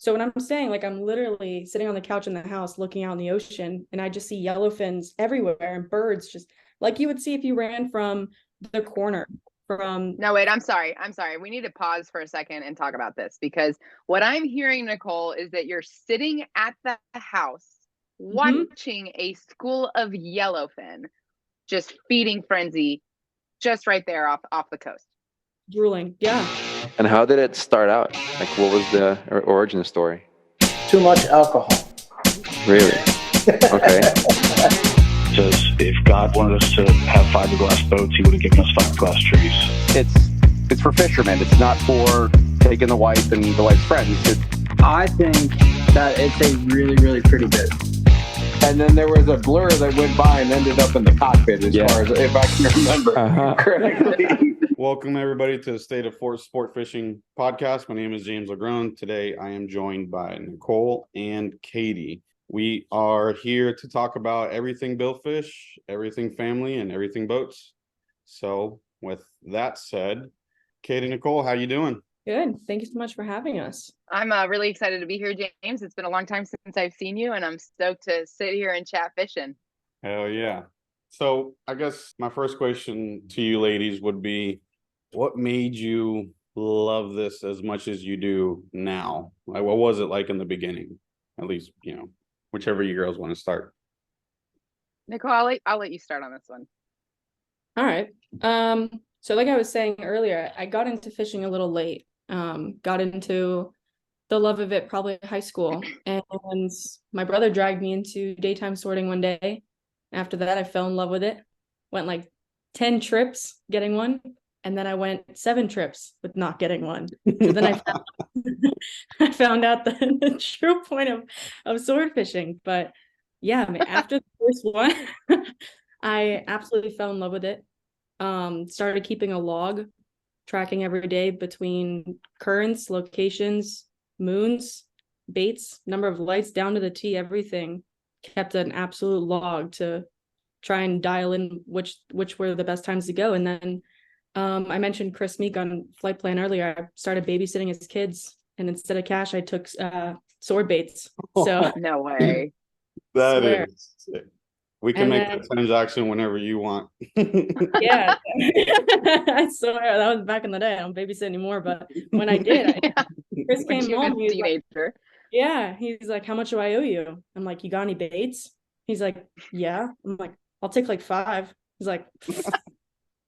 So when I'm saying, like, I'm literally sitting on the couch in the house looking out in the ocean, and I just see yellowfins everywhere and birds just like you would see if you ran from the corner from. No, wait, I'm sorry. We need to pause for a second and talk about this, because what I'm hearing, Nicole, is that you're sitting at the house watching a school of yellowfin just feeding frenzy just right there off the coast. Drooling. Yeah. And how did it start out? Like, what was the origin story? Too much alcohol. Really? Okay. Says if God wanted us to have fiberglass boats, he would have given us fiberglass trees. It's for fishermen. It's not for taking the wife and the wife's friends. I think that it's a really, really pretty bit. And then there was a blur that went by and ended up in the cockpit, as far as if I can remember correctly. Welcome, everybody, to the State of Sportfishing Podcast. My name is James LaGround. Today, I am joined by Nicole and Katie. We are here to talk about everything Billfish, everything family, and everything boats. So, with that said, Katie, Nicole, how you doing? Good. Thank you so much for having us. I'm really excited to be here, James. It's been a long time since I've seen you, and I'm stoked to sit here and chat fishing. Hell yeah. So, I guess my first question to you ladies would be, what made you love this as much as you do now? Like, what was it like in the beginning? At least, whichever you girls want to start. Nicole, I'll let you start on this one. All right. So like I was saying earlier, I got into fishing a little late. Got into the love of it probably in high school. And my brother dragged me into daytime sorting one day. After that, I fell in love with it. Went like 10 trips getting one. And then I went 7 trips with not getting one. So then I found out the true point of sword fishing. But yeah, I mean, after the first one, I absolutely fell in love with it. Started keeping a log, tracking every day between currents, locations, moons, baits, number of lights, down to the T, everything. Kept an absolute log to try and dial in which were the best times to go. And then I mentioned Chris Meek on Flight Plan earlier. I started babysitting his kids, and instead of cash, I took sword baits. So no way. That is sick. We can make that transaction whenever you want. Yeah. I swear, that was back in the day. I don't babysit anymore, but when I did, Chris came home. He was like, yeah, he's like, how much do I owe you? I'm like, you got any baits? He's like, yeah. I'm like, I'll take like 5. He's like,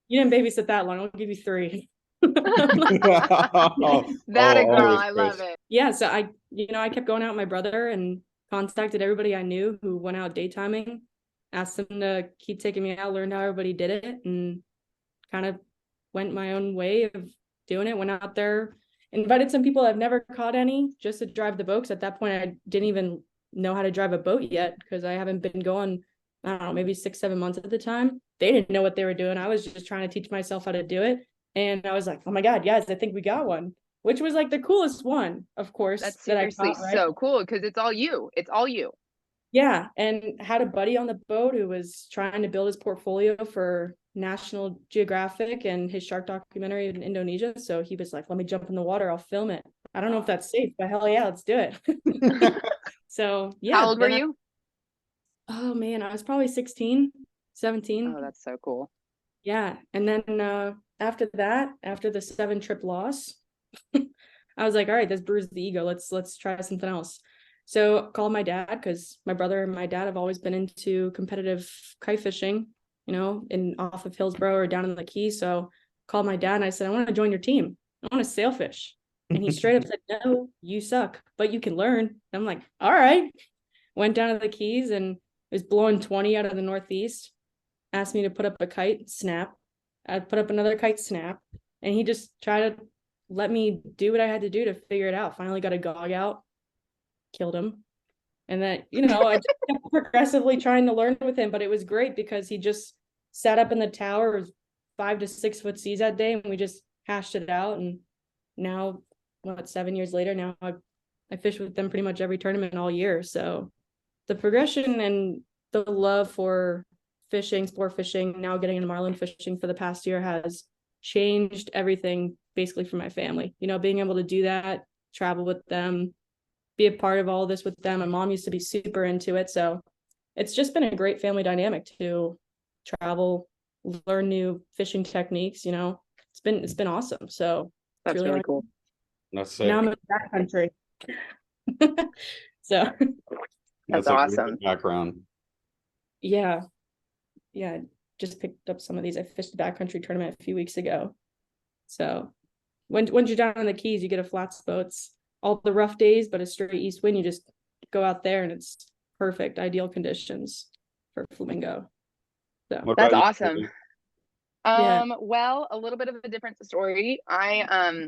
you didn't babysit that long. I'll give you 3. That a girl. I love it. Yeah. So I kept going out with my brother and contacted everybody I knew who went out daytiming, asked them to keep taking me out, learned how everybody did it, and kind of went my own way of doing it. Went out there, invited some people I've never caught any just to drive the boat. 'Cause at that point, I didn't even know how to drive a boat yet because I haven't been going, I don't know, maybe 6-7 months at the time. They didn't know what they were doing. I was just trying to teach myself how to do it. And I was like, oh my God, yes, I think we got one, which was like the coolest one, of course. That's seriously that I caught, right? so cool because it's all you. It's all you. Yeah. And had a buddy on the boat who was trying to build his portfolio for National Geographic and his shark documentary in Indonesia. So he was like, let me jump in the water. I'll film it. I don't know if that's safe, but hell yeah, let's do it. So yeah. How old were you? Oh man, I was probably 16, 17. Oh, that's so cool. Yeah. And then after that, after the 7-trip loss, I was like, all right, this bruised the ego. Let's try something else. So called my dad, because my brother and my dad have always been into competitive kite fishing, off of Hillsborough or down in the Keys. So called my dad and I said, I want to join your team. I want to sailfish. And he straight up said, no, you suck, but you can learn. And I'm like, all right. Went down to the Keys and it was blowing 20 out of the Northeast. Asked me to put up a kite, snap. I put up another kite, snap. And he just tried to let me do what I had to do to figure it out. Finally got a gog out. Killed him. And then, I just kept progressively trying to learn with him, but it was great because he just sat up in the tower. It was 5 to 6 foot seas that day, and we just hashed it out. And now, 7 years later, now I fish with them pretty much every tournament all year. So the progression and the love for fishing, sport fishing, now getting into Marlin fishing for the past year has changed everything basically for my family. Being able to do that, travel with them, be a part of all this with them. My mom used to be super into it. So it's just been a great family dynamic to travel, learn new fishing techniques, it's been awesome. So that's really cool. That's sick. Now I'm in that country. So that's awesome. Background. Yeah. Just picked up some of these. I fished the backcountry tournament a few weeks ago. So once you're down on the Keys, you get a flats boats, all the rough days, but a straight east wind, you just go out there and it's perfect, ideal conditions for flamingo. So that's awesome. Yeah. Well, a little bit of a different story. I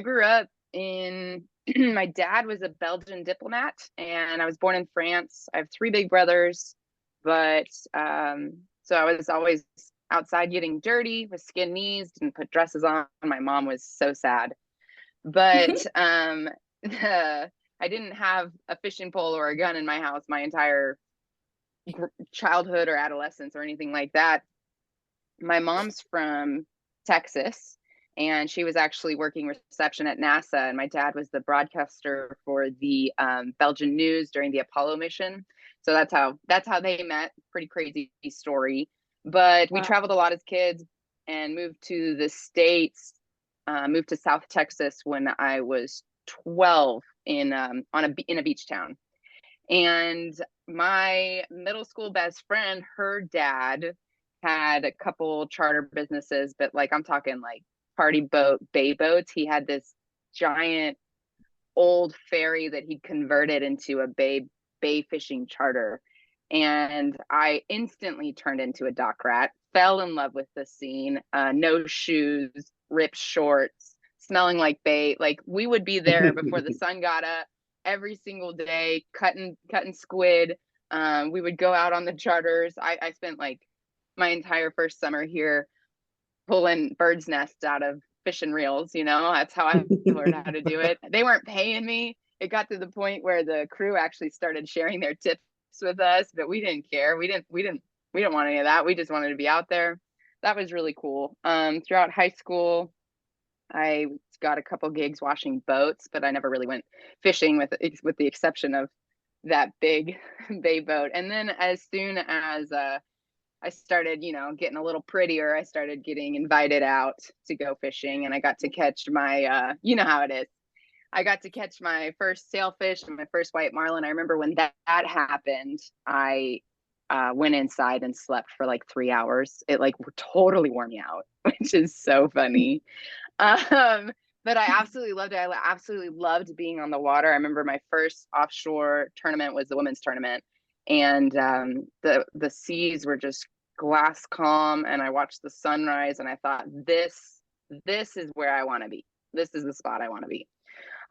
grew up in my dad was a Belgian diplomat, and I was born in France. I have 3 big brothers, but so I was always outside getting dirty with skin knees, didn't put dresses on. My mom was so sad. But I didn't have a fishing pole or a gun in my house my entire childhood or adolescence or anything like that. My mom's from Texas, and she was actually working reception at NASA, and my dad was the broadcaster for the Belgian news during the Apollo mission. So that's how they met. Pretty crazy story. But we traveled a lot as kids and moved to the States, moved to South Texas when I was 12 in a beach town. And my middle school best friend, her dad had a couple charter businesses, but like I'm talking like party boat, bay boats. He had this giant old ferry that he converted into a bay fishing charter. And I instantly turned into a dock rat, fell in love with the scene. No shoes, ripped shorts, smelling like bait. Like we would be there before the sun got up every single day, cutting squid. We would go out on the charters. I spent like my entire first summer here pulling birds' nests out of fishing reels. That's how I learned how to do it. They weren't paying me. It got to the point where the crew actually started sharing their tips with us, but we didn't care. We didn't want any of that. We just wanted to be out there. That was really cool. Throughout high school, I got a couple gigs washing boats, but I never really went fishing with the exception of that big bay boat. And then as soon as I started, getting a little prettier, I started getting invited out to go fishing, and I got to catch my, you know how it is. I got to catch my first sailfish and my first white marlin. I remember when that happened, I went inside and slept for like 3 hours. It like totally wore me out, which is so funny. But I absolutely loved it. I absolutely loved being on the water. I remember my first offshore tournament was the women's tournament, and the seas were just glass calm, and I watched the sunrise, and I thought, this is where I want to be. This is the spot I want to be.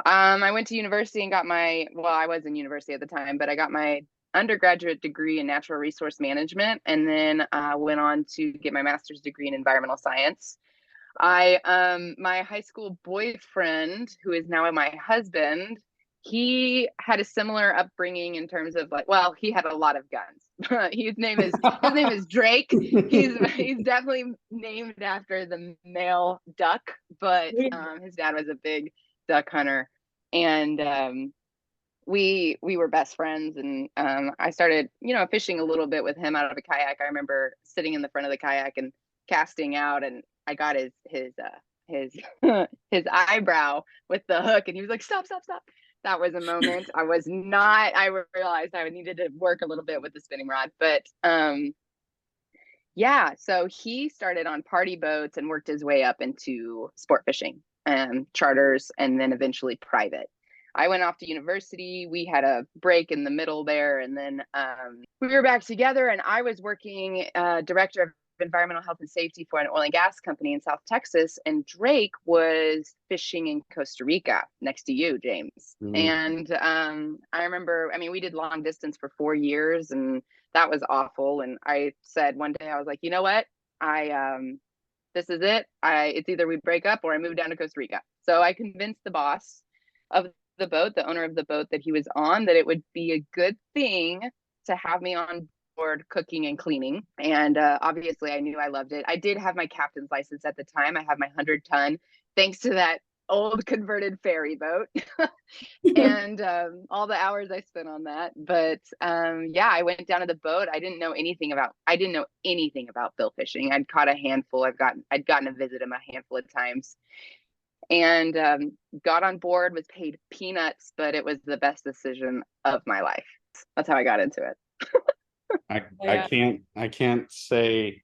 I went to university and got I was in university at the time, but I got my undergraduate degree in natural resource management, and then went on to get my master's degree in environmental science. My high school boyfriend, who is now my husband, he had a similar upbringing in terms of he had a lot of guns. His name is Drake. He's definitely named after the male duck, but his dad was a big duck hunter, and we were best friends, and I started fishing a little bit with him out of a kayak. I remember sitting in the front of the kayak and casting out, and I got his eyebrow with the hook, and he was like, stop. That was a moment. I realized I needed to work a little bit with the spinning rod, but so he started on party boats and worked his way up into sport fishing and charters, and then eventually private. I went off to university. We had a break in the middle there, and then we were back together, and I was working director of environmental health and safety for an oil and gas company in South Texas, and Drake was fishing in Costa Rica next to you, James. And I remember, we did long distance for 4 years, and that was awful. And I said one day, I was like, you know what? This is it. It's either we break up or I move down to Costa Rica. So I convinced the boss of the boat, the owner of the boat that he was on, that it would be a good thing to have me on board cooking and cleaning. And obviously I knew I loved it. I did have my captain's license at the time. I had my 100-ton. Thanks to that old converted ferry boat and all the hours I spent on that. But yeah, I went down to the boat. I didn't know anything about bill fishing. I'd caught a handful. I'd gotten to visit him a handful of times, and got on board, was paid peanuts, but it was the best decision of my life. That's how I got into it. I can't say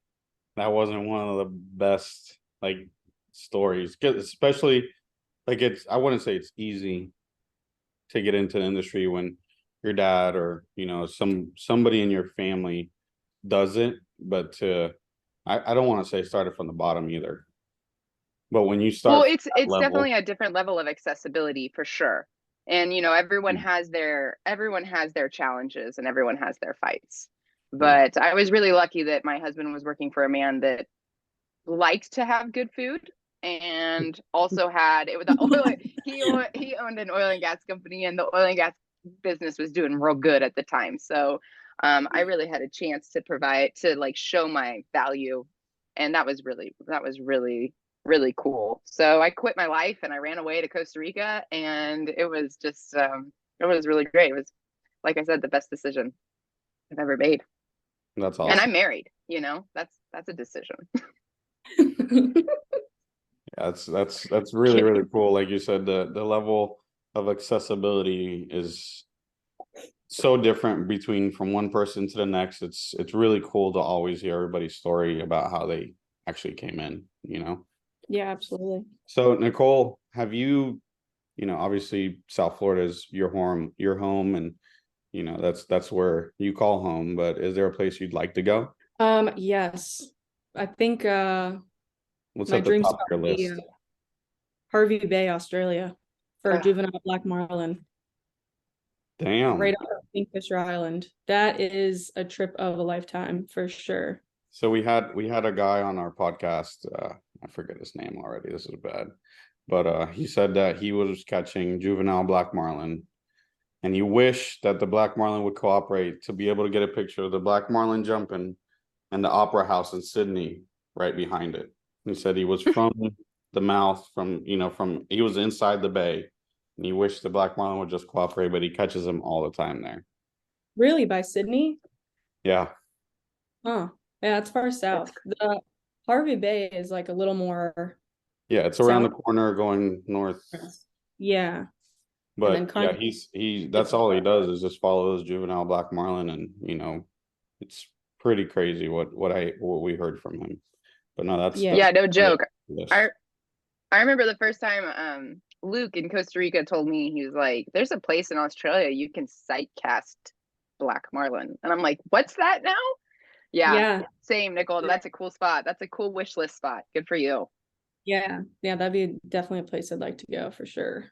that wasn't one of the best like stories, especially like I wouldn't say it's easy to get into the industry when your dad or somebody in your family does it, but I don't want to say started from the bottom either. But when you start, well, it's definitely a different level of accessibility for sure. And everyone has their challenges and everyone has their fights. But I was really lucky that my husband was working for a man that liked to have good food and also had it with the oil. He owned an oil and gas company, and the oil and gas business was doing real good at the time. So I really had a chance to provide, to like show my value, and that was really really cool. So I quit my life and I ran away to Costa Rica, and it was just it was really great. It was, like I said, the best decision I've ever made. That's awesome. And I'm married, that's a decision. Yeah, that's really, really cool. Like you said, the level of accessibility is so different from one person to the next. It's really cool to always hear everybody's story about how they actually came in, Yeah, absolutely. So Nicole, have you, obviously South Florida is your home, and that's where you call home, but is there a place you'd like to go? Yes. I think What's my at the dream top of spot your would be list? Hervey Bay, Australia, for juvenile black marlin. Damn. Right off of Kingfisher Island. That is a trip of a lifetime for sure. So we had a guy on our podcast, I forget his name already, this is bad, but he said that he was catching juvenile black marlin, and he wished that the black marlin would cooperate to be able to get a picture of the black marlin jumping and the opera house in Sydney right behind it. He said he was from the mouth, he was inside the bay, and he wished the black marlin would just cooperate, but he catches them all the time there. Really? By Sydney? Yeah. Huh. Yeah, it's far south. The Hervey Bay is like a little more. Yeah, it's around the corner going north. Yeah. But yeah, that's all he does is just follow those juvenile black marlin, and it's pretty crazy what we heard from him. But no, that's no joke. I remember the first time Luke in Costa Rica told me, he was like, there's a place in Australia you can sight cast black marlin, and I'm like, what's that now? Yeah. Same, Nicole. That's a cool spot. That's a cool wish list spot. Good for you. Yeah, that'd be definitely a place I'd like to go for sure.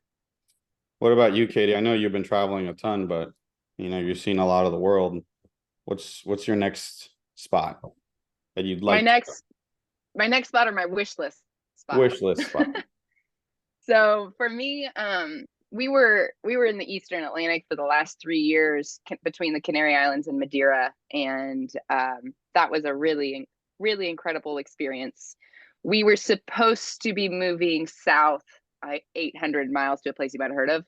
What about you, Katie? I know you've been traveling a ton, but you've seen a lot of the world. What's your next spot that you'd like? My next spot, or my wish list spot? Wish list spot. So for me, we were in the Eastern Atlantic for the last 3 years, between the Canary Islands and Madeira, and that was a really, really incredible experience. We were supposed to be moving south 800 miles to a place you might have heard of,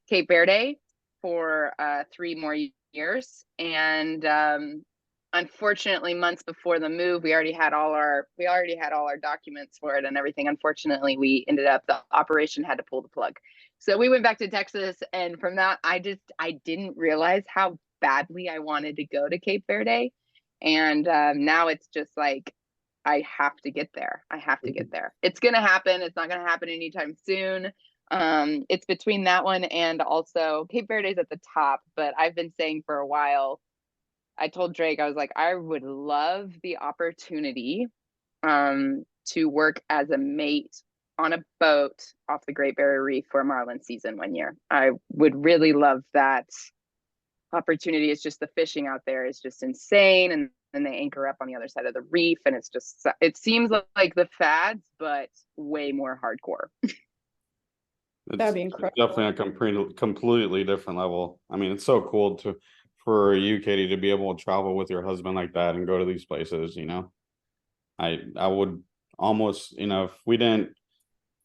Cape Verde, for 3 more years, and unfortunately, months before the move, we already had all our documents for it and everything. Unfortunately, the operation had to pull the plug. So we went back to Texas, and from that, I didn't realize how badly I wanted to go to Cape Verde, and now it's just like, I have to get there. It's gonna happen. It's not gonna happen anytime soon. It's between that one and also Cape Verde is at the top, but I've been saying for a while, I told Drake, I was like, I would love the opportunity to work as a mate on a boat off the Great Barrier Reef for a marlin season one year. I would really love that opportunity. It's just the fishing out there is just insane, and then they anchor up on the other side of the reef, and it seems like the fads, but way more hardcore. That'd be incredible. Definitely a completely different level. I mean, it's so cool for you, Katie, to be able to travel with your husband like that and go to these places. I would almost, if we didn't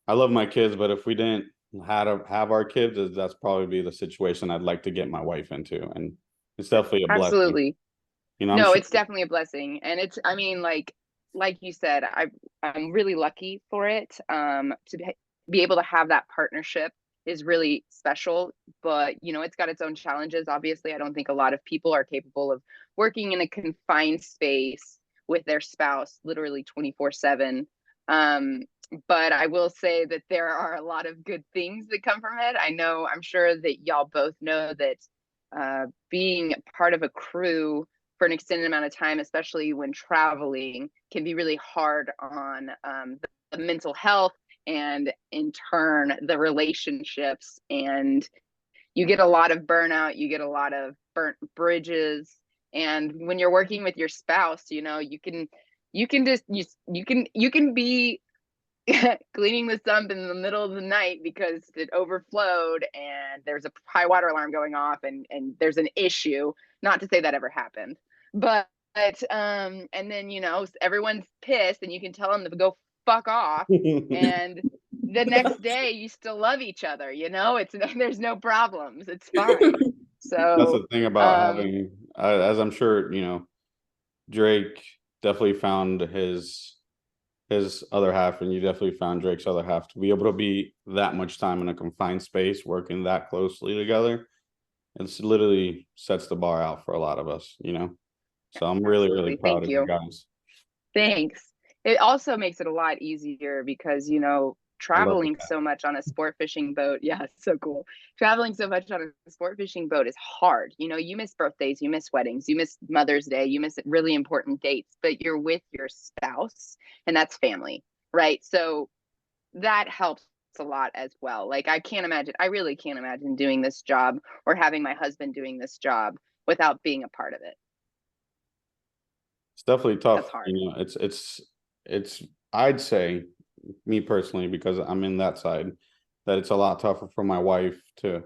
I love my kids, but if we didn't have our kids, that's probably be the situation I'd like to get my wife into. And it's definitely a blessing. Absolutely. You know, no, it's definitely a blessing. And it's, I mean, like you said, I'm really lucky for it. To be able to have that partnership is really special, but you know, it's got its own challenges. Obviously, I don't think a lot of people are capable of working in a confined space with their spouse literally 24/7. But I will say that there are a lot of good things that come from it. I'm sure that y'all both know that being part of a crew for an extended amount of time, especially when traveling, can be really hard on the mental health and in turn the relationships. And you get a lot of burnout, you get a lot of burnt bridges. And when you're working with your spouse, you know, you can be cleaning the sump in the middle of the night because it overflowed and there's a high water alarm going off and there's an issue. Not to say that ever happened, but and then, you know, everyone's pissed and you can tell them to go fuck off. And the next day you still love each other, you know, there's no problems. It's fine. So that's the thing about having, as I'm sure, you know, Drake definitely found his other half, and you definitely found Drake's other half, to be able to be that much time in a confined space, working that closely together. It's literally sets the bar out for a lot of us, you know? So I'm really, really proud of you guys. Thanks. It also makes it a lot easier because, you know, traveling so much on a sport fishing boat. Yeah, it's so cool. Traveling so much on a sport fishing boat is hard. You know, you miss birthdays, you miss weddings, you miss Mother's Day, you miss really important dates, but you're with your spouse and that's family, right? So that helps a lot as well. Like I really can't imagine doing this job or having my husband doing this job without being a part of it. It's definitely tough. That's hard. You know, it's I'd say, me personally, because I'm in that side, that it's a lot tougher for my wife to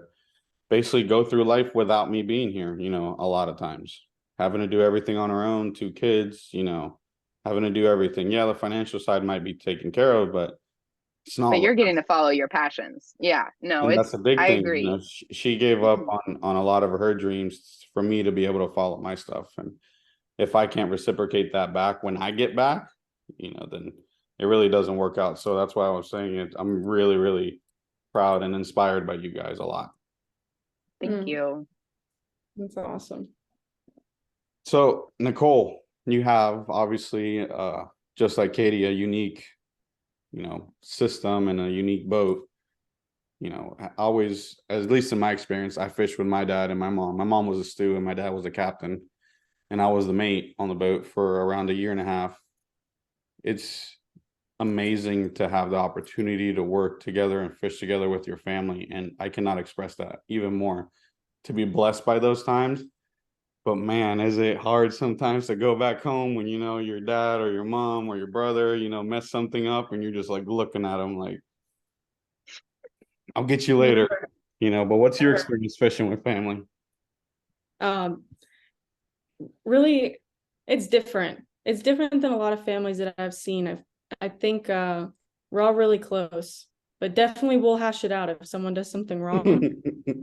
basically go through life without me being here, you know, a lot of times. Having to do everything on her own, 2 kids, you know, having to do everything. Yeah, the financial side might be taken care of, but it's not. But you're getting to follow your passions. Yeah, no, and that's a big thing. I agree. You know, she gave up on a lot of her dreams for me to be able to follow my stuff. And if I can't reciprocate that back when I get back, you know, then it really doesn't work out. So that's why I was saying it. I'm really, really proud and inspired by you guys a lot. Thank you. That's awesome. So Nicole, you have obviously, just like Katie, a unique, you know, system and a unique boat. You know, always, at least in my experience, I fished with my dad and my mom. My mom was a stew and my dad was a captain, and I was the mate on the boat for around a year and a half. It's amazing to have the opportunity to work together and fish together with your family, and I cannot express that even more, to be blessed by those times. But man, is it hard sometimes to go back home when, you know, your dad or your mom or your brother, you know, mess something up and you're just like looking at them like, I'll get you later, you know. But what's your experience fishing with family? Really, it's different. It's different than a lot of families that I've seen. I think we're all really close, but definitely we'll hash it out if someone does something wrong.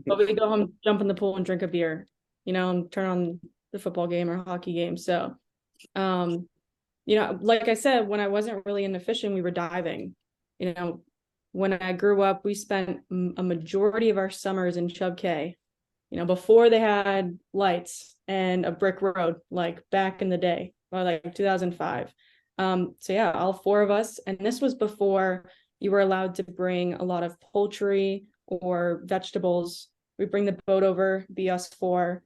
But we go home, jump in the pool and drink a beer, you know, and turn on the football game or hockey game. So, you know, like I said, when I wasn't really into fishing, we were diving. You know, when I grew up, we spent a majority of our summers in Chub Cay, you know, before they had lights and a brick road, like back in the day, or like 2005. So yeah, all 4 of us. And this was before you were allowed to bring a lot of poultry or vegetables. We'd bring the boat over, be us 4.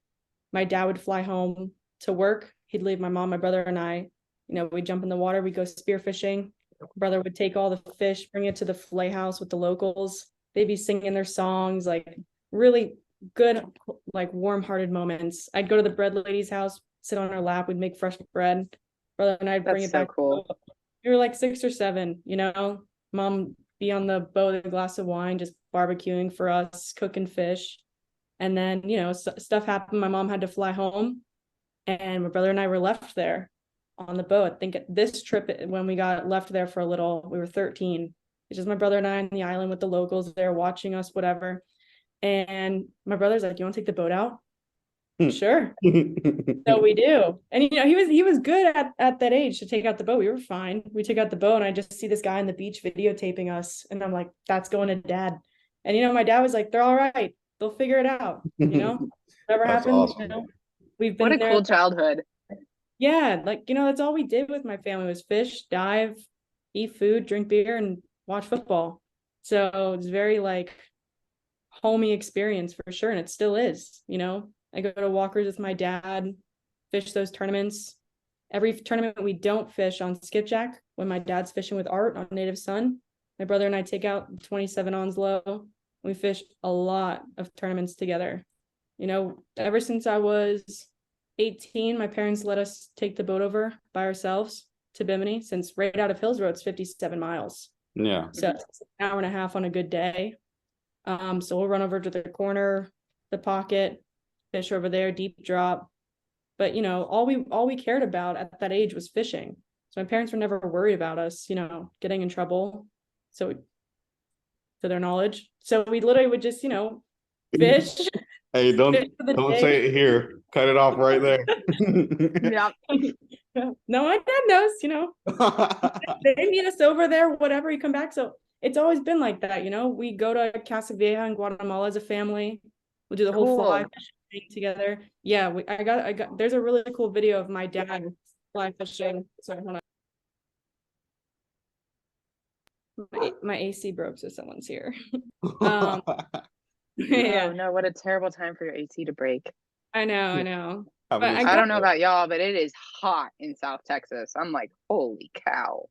My dad would fly home to work. He'd leave my mom, my brother, and I. You know, we'd jump in the water, we'd go spearfishing. Brother would take all the fish, bring it to the fillet house with the locals. They'd be singing their songs, like really good, like warm-hearted moments. I'd go to the bread lady's house, sit on her lap, we'd make fresh bread. Brother and I'd bring it back. Cool. We were like 6 or 7, you know. Mom be on the boat with a glass of wine, just barbecuing for us, cooking fish. And then, you know, stuff happened. My mom had to fly home, and my brother and I were left there on the boat. I think this trip, when we got left there for a little, we were 13. It's just my brother and I on the island with the locals there watching us, whatever. And my brother's like, "You want to take the boat out?" Sure. So we do. And he was good at that age to take out the boat. We were fine. We took out the boat, and I just see this guy on the beach videotaping us, and I'm like, "That's going to Dad." And my dad was like, "They're all right. They'll figure it out." Whatever That's happens, awesome. we've been What a there. cool childhood. Yeah, that's all we did with my family was fish, dive, eat food, drink beer, and watch football. So it's very like homey experience for sure, and it still is. I go to walkers with my dad, fish those tournaments. Every tournament we don't fish on skipjack, when my dad's fishing with Art on Native Sun, my brother and I take out 27 onslow. We fish a lot of tournaments together. Ever since I was 18, my parents let us take the boat over by ourselves to Bimini, since right out of Hillsborough, it's 57 miles. Yeah. So it's an hour and a half on a good day. So we'll run over to the corner, the pocket, fish over there, deep drop. But all we cared about at that age was fishing. So my parents were never worried about us, getting in trouble. So to their knowledge. So we literally would just, fish. Hey, don't day. say it here. Cut it off right there. Yeah. No, my dad knows, they meet us over there, whatever, you come back. So it's always been like that, we go to Casa Vieja in Guatemala as a family. We'll do the whole fly fishing together. Yeah, I got there's a really cool video of my dad fly fishing. Sorry, hold on. My AC broke, so someone's here. Yeah. Oh, no, what a terrible time for your AC to break. I know. But I don't know about y'all, but it is hot in South Texas. I'm like, holy cow.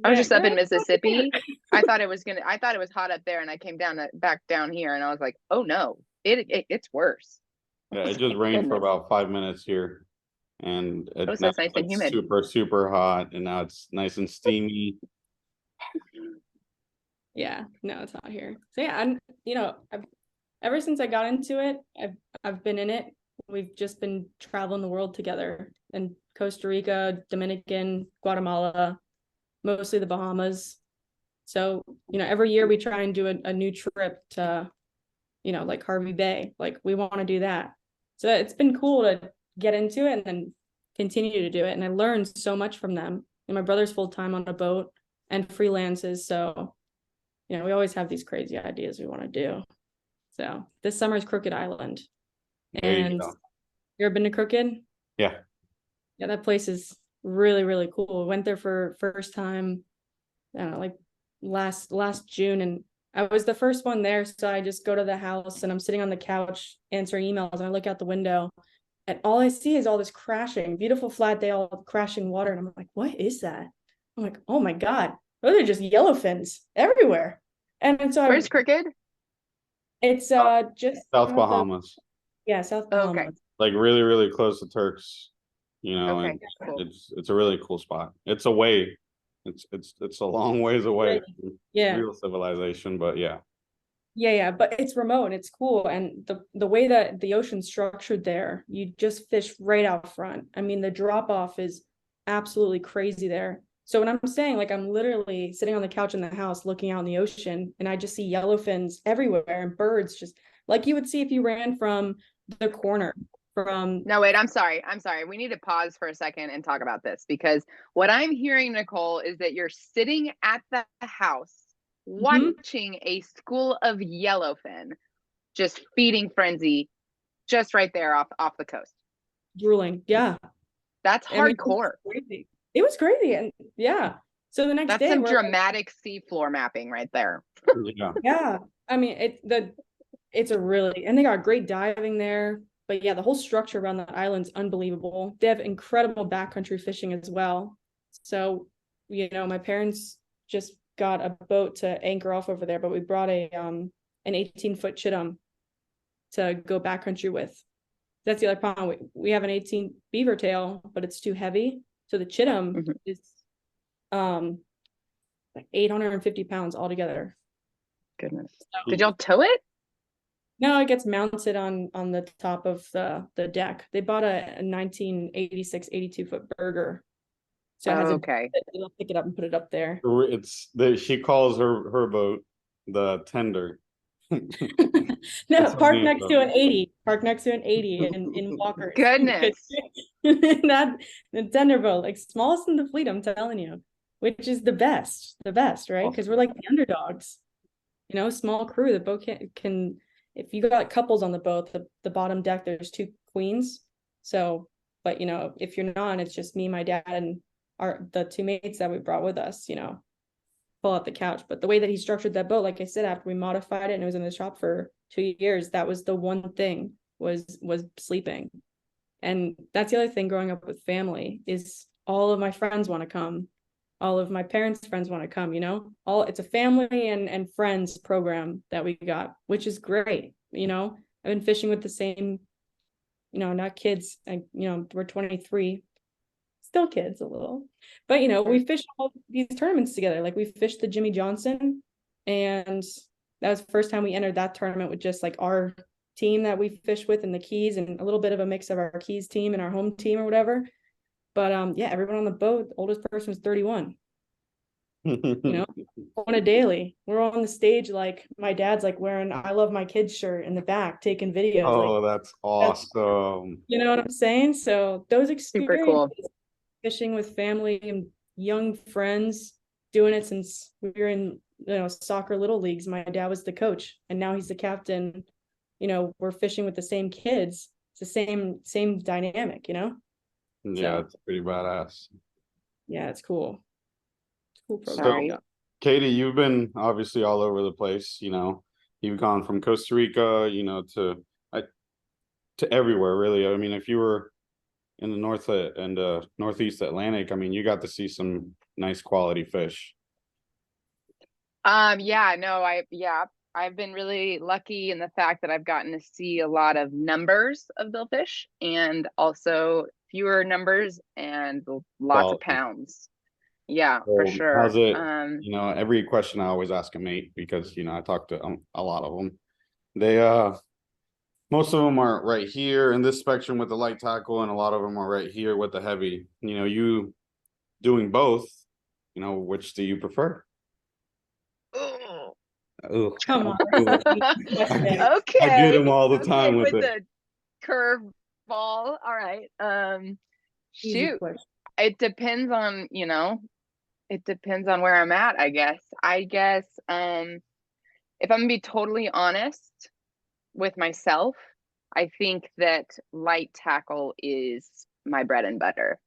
I was just up in Mississippi. I thought it was hot up there, and I came back down here, and I was like, oh no, it's worse. Yeah, it just rained for about 5 minutes here, and it's nice and humid. Super, super hot, and now it's nice and steamy. Yeah, no, it's hot here. So yeah, ever since I got into it, I've been in it. We've just been traveling the world together, in Costa Rica, Dominican, Guatemala, mostly the Bahamas. So, every year we try and do a new trip to, like Harvey Bay. Like, we want to do that. So it's been cool to get into it and then continue to do it. And I learned so much from them. And my brother's full-time on a boat and freelances. So, we always have these crazy ideas we want to do. So this summer is Crooked Island. And you ever been to Crooked? Yeah. Yeah, that place is really, really cool. We went there for first time, I don't know, like last June, and I was the first one there. So I just go to the house and I'm sitting on the couch answering emails, and I look out the window and all I see is all this crashing, beautiful flat day, all crashing water. And I'm like, what is that? I'm like, oh my God, those are just yellowfins everywhere. And so where's Crooked? It's just South Bahamas. Yeah, South Bahamas. Okay. Like really, really close to Turks. Okay, and cool. it's a really cool spot. It's away. It's a long ways away from real civilization, but yeah. Yeah, but it's remote and it's cool. And the way that the ocean's structured there, you just fish right out front. I mean, the drop off is absolutely crazy there. So when I'm saying, like, I'm literally sitting on the couch in the house looking out in the ocean, and I just see yellowfins everywhere and birds just like you would see if you ran from the corner. No, wait, I'm sorry. We need to pause for a second and talk about this, because what I'm hearing, Nicole, is that you're sitting at the house watching a school of yellowfin just feeding frenzy just right there off the coast. Drooling. Yeah. That's hardcore. It was crazy. And yeah. So the next day, that's some dramatic seafloor mapping right there. Yeah. I mean, it's a really, and they got great diving there. But yeah, the whole structure around that island's unbelievable. They have incredible backcountry fishing as well. So, my parents just got a boat to anchor off over there, but we brought an 18-foot chittum to go backcountry with. That's the other problem. We have an 18 beaver tail, but it's too heavy. So the chittum is like 850 pounds altogether. Goodness. So, did y'all tow it? No, it gets mounted on the top of the deck. They bought a 1986 82-foot Burger. So it has okay. it'll pick it up and put it up there. She calls her boat the tender. No, park next to an 80. Park next to an 80 in Walker. Goodness. That the tender boat, like smallest in the fleet, I'm telling you, which is the best, right? Because we're like the underdogs, small crew. The boat can if you got couples on the boat, the bottom deck, there's 2 queens. So, but if you're not, it's just me, my dad, and the 2 mates that we brought with us, pull out the couch. But the way that he structured that boat, like I said, after we modified it and it was in the shop for 2 years, that was the one thing was sleeping. And that's the other thing growing up with family is all of my friends want to come. All of my parents' friends want to come, it's a family and friends program that we got, which is great. I've been fishing with the same, not kids, we're 23, still kids a little, but we fished all these tournaments together. Like we fished the Jimmy Johnson, and that was the first time we entered that tournament with just like our team that we fished with in the Keys, and a little bit of a mix of our Keys team and our home team or whatever. But everyone on the boat, the oldest person was 31. On a daily, we're on the stage, like my dad's like wearing "I love my kids" shirt in the back, taking videos. Oh, that's awesome. You know what I'm saying? So those experiences, Super cool. Fishing with family and young friends, doing it since we were in soccer little leagues. My dad was the coach, and now he's the captain. We're fishing with the same kids. It's the same dynamic. Yeah, So, it's pretty badass. Yeah, it's cool. Cool program. Sorry. Katie, you've been obviously all over the place. You've gone from Costa Rica, to everywhere, really. I mean, if you were in the North and Northeast Atlantic, I mean, you got to see some nice quality fish. I've been really lucky in the fact that I've gotten to see a lot of numbers of billfish and also fewer numbers and lots of pounds. Yeah, for sure. How's it? Every question I always ask a mate, because I talk to a lot of them. They most of them are right here in this spectrum with the light tackle, and a lot of them are right here with the heavy. You doing both, which do you prefer? Ooh. Come on. Okay. I do them all the time with it. The curve ball. All right. Shoot. It depends on, it depends on where I'm at, I guess. If I'm gonna be totally honest with myself, I think that light tackle is my bread and butter.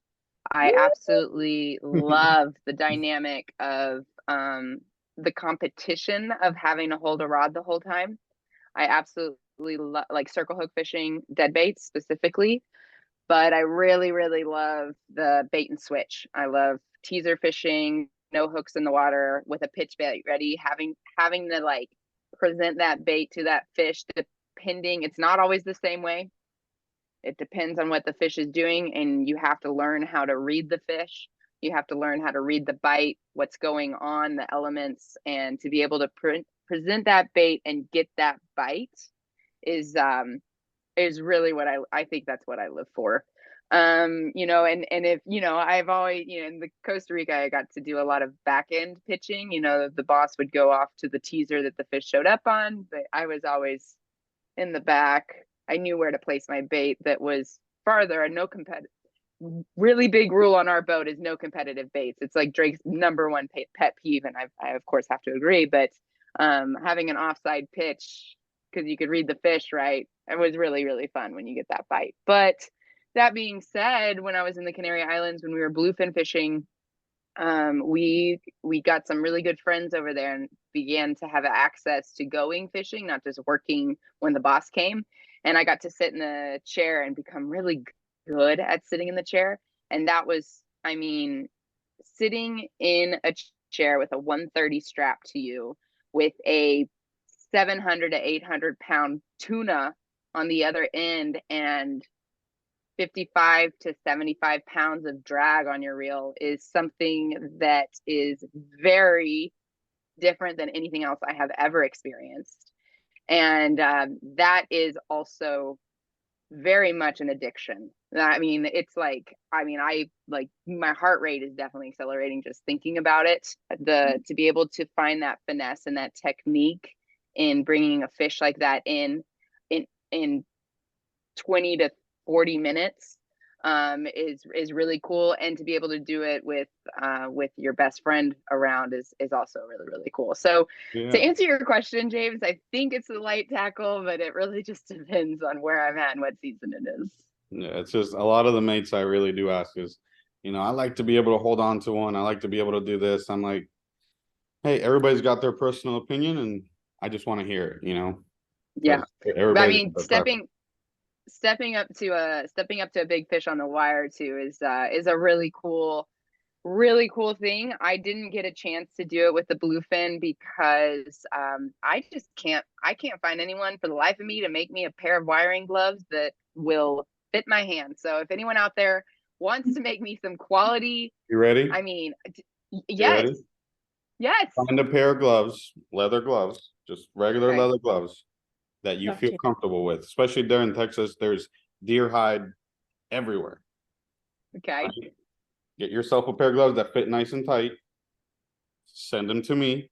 I absolutely love the dynamic of the competition of having to hold a rod the whole time. I absolutely like circle hook fishing, dead baits specifically, but I really, really love the bait and switch. I love teaser fishing, no hooks in the water with a pitch bait ready, having to like present that bait to that fish, depending. It's not always the same way. It depends on what the fish is doing, and you have to learn how to read the fish. You have to learn how to read the bite, what's going on, the elements, and to be able to present that bait and get that bite is really what I think that's what I live for. And if, I've always, in the Costa Rica, I got to do a lot of back end pitching. The boss would go off to the teaser that the fish showed up on, but I was always in the back. I knew where to place my bait that was farther, and no really big rule on our boat is no competitive baits. It's like Drake's number one pet peeve, and I of course have to agree, but having an offside pitch because you could read the fish right, it was really, really fun when you get that bite. But that being said, when I was in the Canary Islands, when we were bluefin fishing, we got some really good friends over there and began to have access to going fishing, not just working when the boss came. And I got to sit in the chair and become really good at sitting in the chair. And that was, sitting in a chair with a 130 strap to you with a 700 to 800 pound tuna on the other end and 55 to 75 pounds of drag on your reel is something that is very different than anything else I have ever experienced. And that is also very much an addiction. I mean, it's like, I like, my heart rate is definitely accelerating just thinking about it. To be able to find that finesse and that technique in bringing a fish like that in 20 to 40 minutes is really cool, and to be able to do it with your best friend around is also really, really cool. So to answer your question, James, I think it's the light tackle, but it really just depends on where I'm at and what season it is. Yeah, it's just a lot of the mates I really do ask is, I like to be able to hold on to one. I like to be able to do this. I'm like, hey, everybody's got their personal opinion, and I just want to hear it, Yeah. I mean, stepping up to a big fish on the wire too is a really cool thing. I didn't get a chance to do it with the bluefin because I can't find anyone for the life of me to make me a pair of wiring gloves that will fit my hand. So if anyone out there wants to make me some quality, you ready? I mean, yes. Find a pair of gloves, leather gloves, just regular leather gloves that you feel comfortable with, especially there in Texas. There's deer hide everywhere. Okay. Right? Get yourself a pair of gloves that fit nice and tight. Send them to me,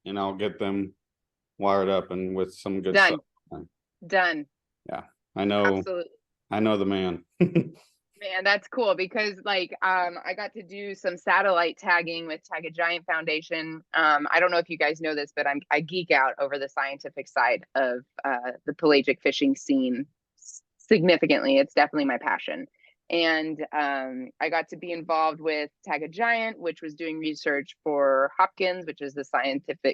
and I'll get them wired up and with some good stuff. Done. Yeah, I know. Absolutely. I know the man. Man, that's cool because I got to do some satellite tagging with Tag a Giant Foundation. I don't know if you guys know this, but I geek out over the scientific side of the pelagic fishing scene significantly. It's definitely my passion. And I got to be involved with Tag a Giant, which was doing research for Hopkins, which is the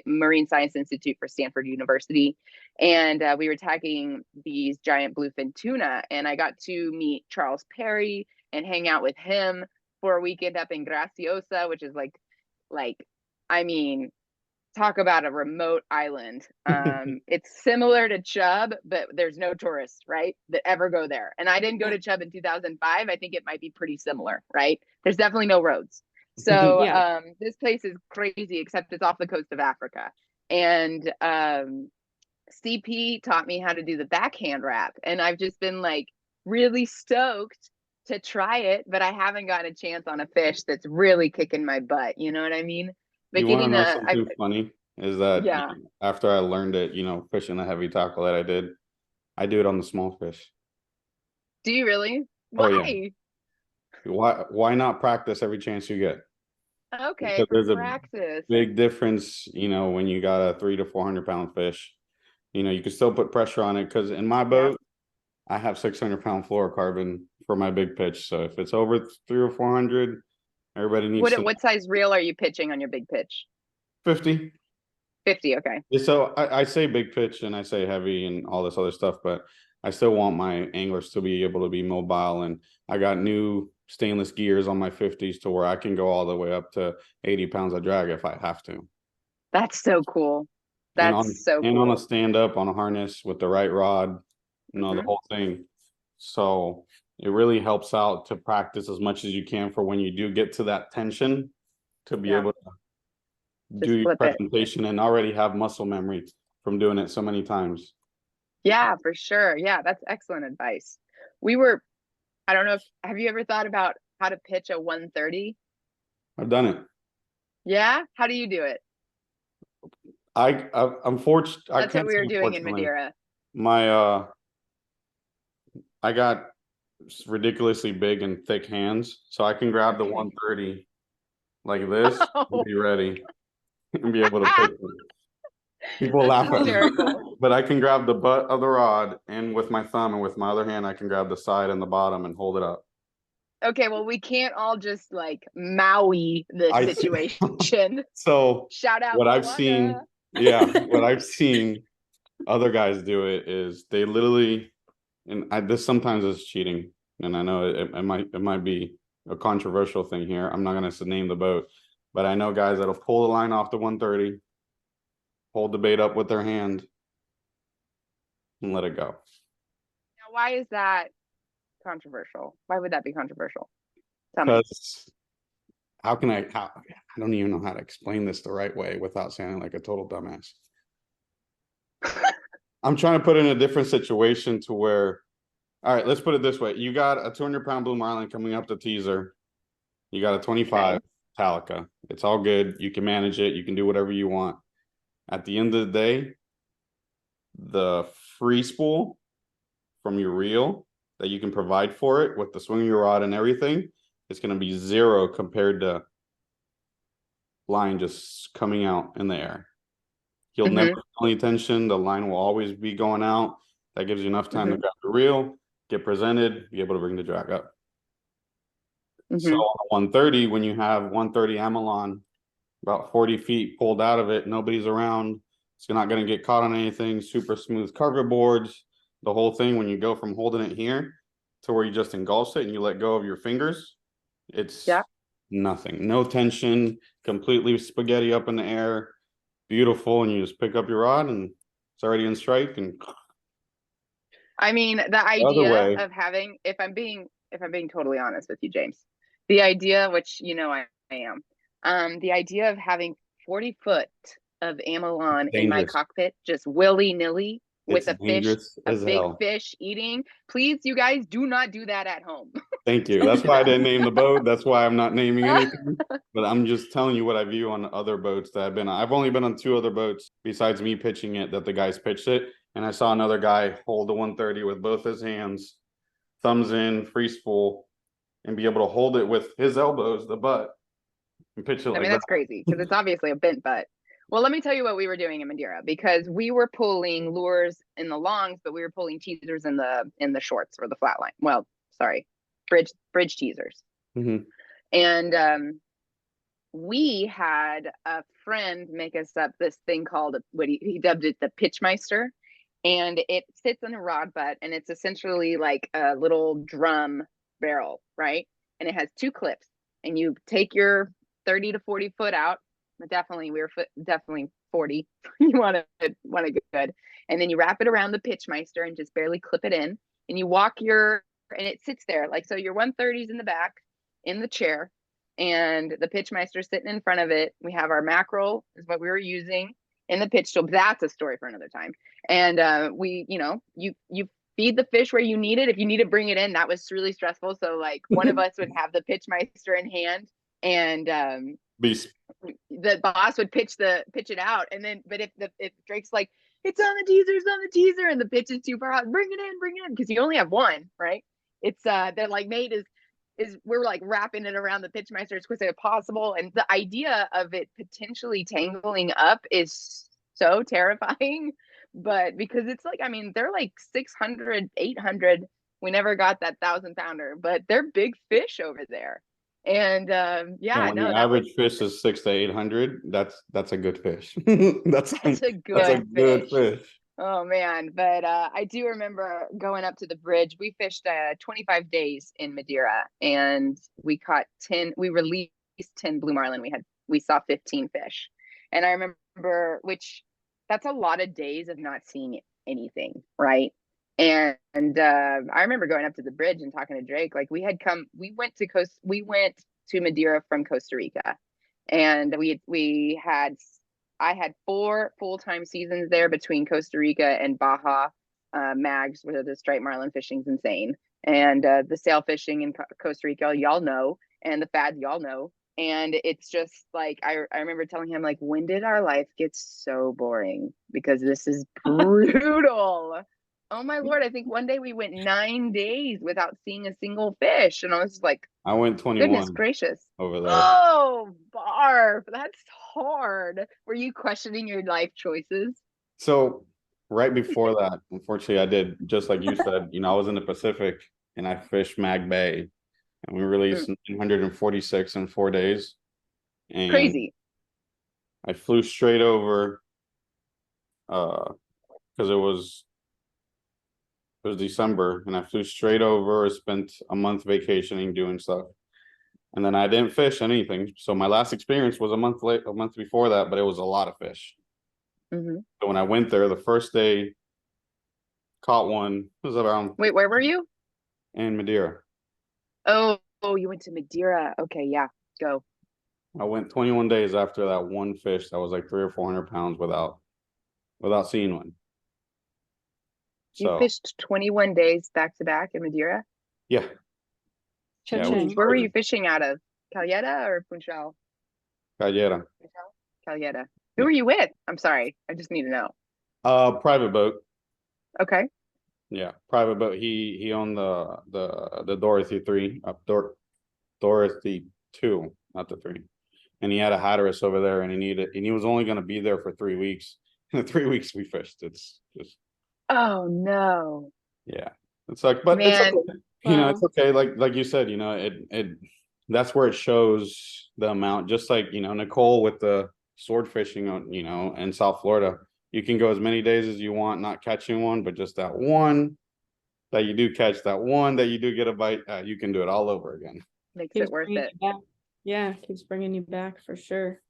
Marine Science Institute for Stanford University. And we were tagging these giant bluefin tuna. And I got to meet Charles Perry and hang out with him for a weekend up in Graciosa, which is talk about a remote island. It's similar to Chubb, but there's no tourists, right, that ever go there. And I didn't go to Chubb in 2005. I think it might be pretty similar, right? There's definitely no roads. So this place is crazy, except it's off the coast of Africa. And CP taught me how to do the backhand wrap. And I've just been really stoked to try it, but I haven't gotten a chance on a fish that's really kicking my butt. You know what I mean? But you want to know something funny is that after I learned it, fishing the heavy tackle that I do it on the small fish. Do you really? Why? Oh, yeah. Why not practice every chance you get? Okay, there's practice. A big difference, when you got a 300 to 400 pound fish. You can still put pressure on it because in my boat, I have 600 pound fluorocarbon for my big pitch. So if it's over 300 or 400. Everybody needs what size reel are you pitching on your big pitch? 50. 50, okay. So I say big pitch and I say heavy and all this other stuff, but I still want my anglers to be able to be mobile. And I got new stainless gears on my 50s to where I can go all the way up to 80 pounds of drag if I have to. That's so cool. That's so cool. And on a stand up on a harness with the right rod, the whole thing. So it really helps out to practice as much as you can for when you do get to that tension to be able to do your presentation and already have muscle memory from doing it so many times. Yeah, for sure. Yeah, that's excellent advice. I don't know have you ever thought about how to pitch a 130? I've done it. Yeah? How do you do it? I'm fortunate. That's what we were doing in Madeira. I got ridiculously big and thick hands, so I can grab the 130 like this and be ready and be able to pitch it. People laugh at me, but I can grab the butt of the rod, and with my thumb and with my other hand, I can grab the side and the bottom and hold it up. Okay, well, we can't all just Maui the situation. So shout out what I've seen. Yeah, what I've seen other guys do it is they literally. And this sometimes is cheating, and I know it might be a controversial thing here. I'm not going to name the boat, but I know guys that'll pull the line off the 130, hold the bait up with their hand, and let it go. Now, why is that controversial? Why would that be controversial? Because I don't even know how to explain this the right way without sounding like a total dumbass. I'm trying to put in a different situation to where All right, let's put it this way. You got a 200-pound blue marlin coming up the teaser. You got a 25 Talica. It's all good. You can manage it. You can do whatever you want. At the end of the day, the free spool from your reel that you can provide for it with the swing of your rod and everything, it's going to be zero compared to line just coming out in the air. You'll never feel any tension. The line will always be going out. That gives you enough time to grab the reel, get presented, be able to bring the drag up. So on 130, when you have 130 Amelon, about 40 feet pulled out of it, nobody's around. It's not going to get caught on anything. Super smooth carver boards. The whole thing, when you go from holding it here to where you just engulfs it and you let go of your fingers, it's nothing. No tension, completely spaghetti up in the air. Beautiful. And you just pick up your rod and it's already in strike. And I mean, the idea of having, if I'm being totally honest with you, James, the idea, which I am, the idea of having 40 foot of Amelon in my cockpit, just willy-nilly with a big fish eating. Please, you guys, do not do that at home. Thank you. That's why I didn't name the boat. That's why I'm not naming anything. But I'm just telling you what I view on other boats that I've been on. I've only been on 2 other boats besides me pitching it that the guys pitched it. And I saw another guy hold the 130 with both his hands, thumbs in, free spool, and be able to hold it with his elbows, the butt, and pitch it like that. I mean, that's crazy because it's obviously a bent butt. Well, let me tell you what we were doing in Madeira, because we were pulling lures in the longs, but we were pulling teasers in the shorts or the flat line. Well, sorry, bridge teasers. And we had a friend make us up this thing called what he dubbed it the Pitchmeister, and it sits on a rod butt, and it's essentially like a little drum barrel, right? And it has 2 clips, and you take your 30 to 40 foot out. Definitely, we were definitely 40. You want to get good, and then you wrap it around the Pitchmeister and just barely clip it in, and you walk and it sits there like so. Your 130's in the back in the chair, and the Pitchmeister sitting in front of it. We have our mackerel is what we were using in the pitch. So that's a story for another time. And you feed the fish where you need it. If you need to bring it in, that was really stressful. So like one of us would have the Pitchmeister in hand, and the boss would pitch it out. And then, but if Drake's like, it's on the teaser, and the pitch is too far out, bring it in, because you only have one, right? It's they're like made is we're like wrapping it around the Pitchmeister as quickly as possible. And the idea of it potentially tangling up is so terrifying, but because it's like, I mean, they're like 600, 800. We never got that 1,000-pounder, but they're big fish over there. And when the average fish is 600 to 800, that's a good fish. that's a good fish. Oh man, but I do remember going up to the bridge. We fished 25 days in Madeira, and we caught 10. We released 10 blue marlin. We saw 15 fish, and I remember, which that's a lot of days of not seeing anything, right? And I remember going up to the bridge and talking to Drake. Like we went to Madeira from Costa Rica, and I had 4 full-time seasons there between Costa Rica and Baja. Mags, where the striped marlin fishing's insane, and the sail fishing in Costa Rica, y'all know, and the fads, y'all know. And it's just like I remember telling him, like, when did our life get so boring? Because this is brutal. Oh my Lord, I think one day we went 9 days without seeing a single fish. And I was just like, I went 21. Goodness gracious. Over there. Oh, barf. That's hard. Were you questioning your life choices? So right before that, unfortunately, I did, just like you said, I was in the Pacific and I fished Mag Bay, and we released 146 in 4 days. And crazy. I flew straight over because it was December, and I flew straight over, spent a month vacationing, doing stuff, and then I didn't fish anything. So my last experience was a month before that, but it was a lot of fish. So when I went there, the first day, caught one. It was around. Wait, where were you? In Madeira. Oh, you went to Madeira. Okay, yeah, go. I went 21 days after that one fish that was like 300 or 400 pounds without seeing one. You fished 21 days back to back in Madeira? Yeah. Cha-ching. Where were you fishing out of? Calheta or Funchal? Calheta. Calheta. Who were you with? I'm sorry. I just need to know. Private boat. Okay. Yeah, private boat. He owned the Dorothy 3 up Dorothy 2, not the 3. And he had a hatteras over there, and he was only going to be there for 3 weeks. In the 3 weeks we fished, it's just. Oh no. Yeah, it's like, but Man. it's okay. You know, it's okay. Like you said, you know, it that's where it shows the amount. Just like, you know, Nicole with the sword fishing on, you know, in South Florida, you can go as many days as you want not catching one, but just that one that you do catch, that one that you do get a bite, you can do it all over again. Makes Keeps it worth bringing it. you back. Yeah, keeps bringing you back for sure.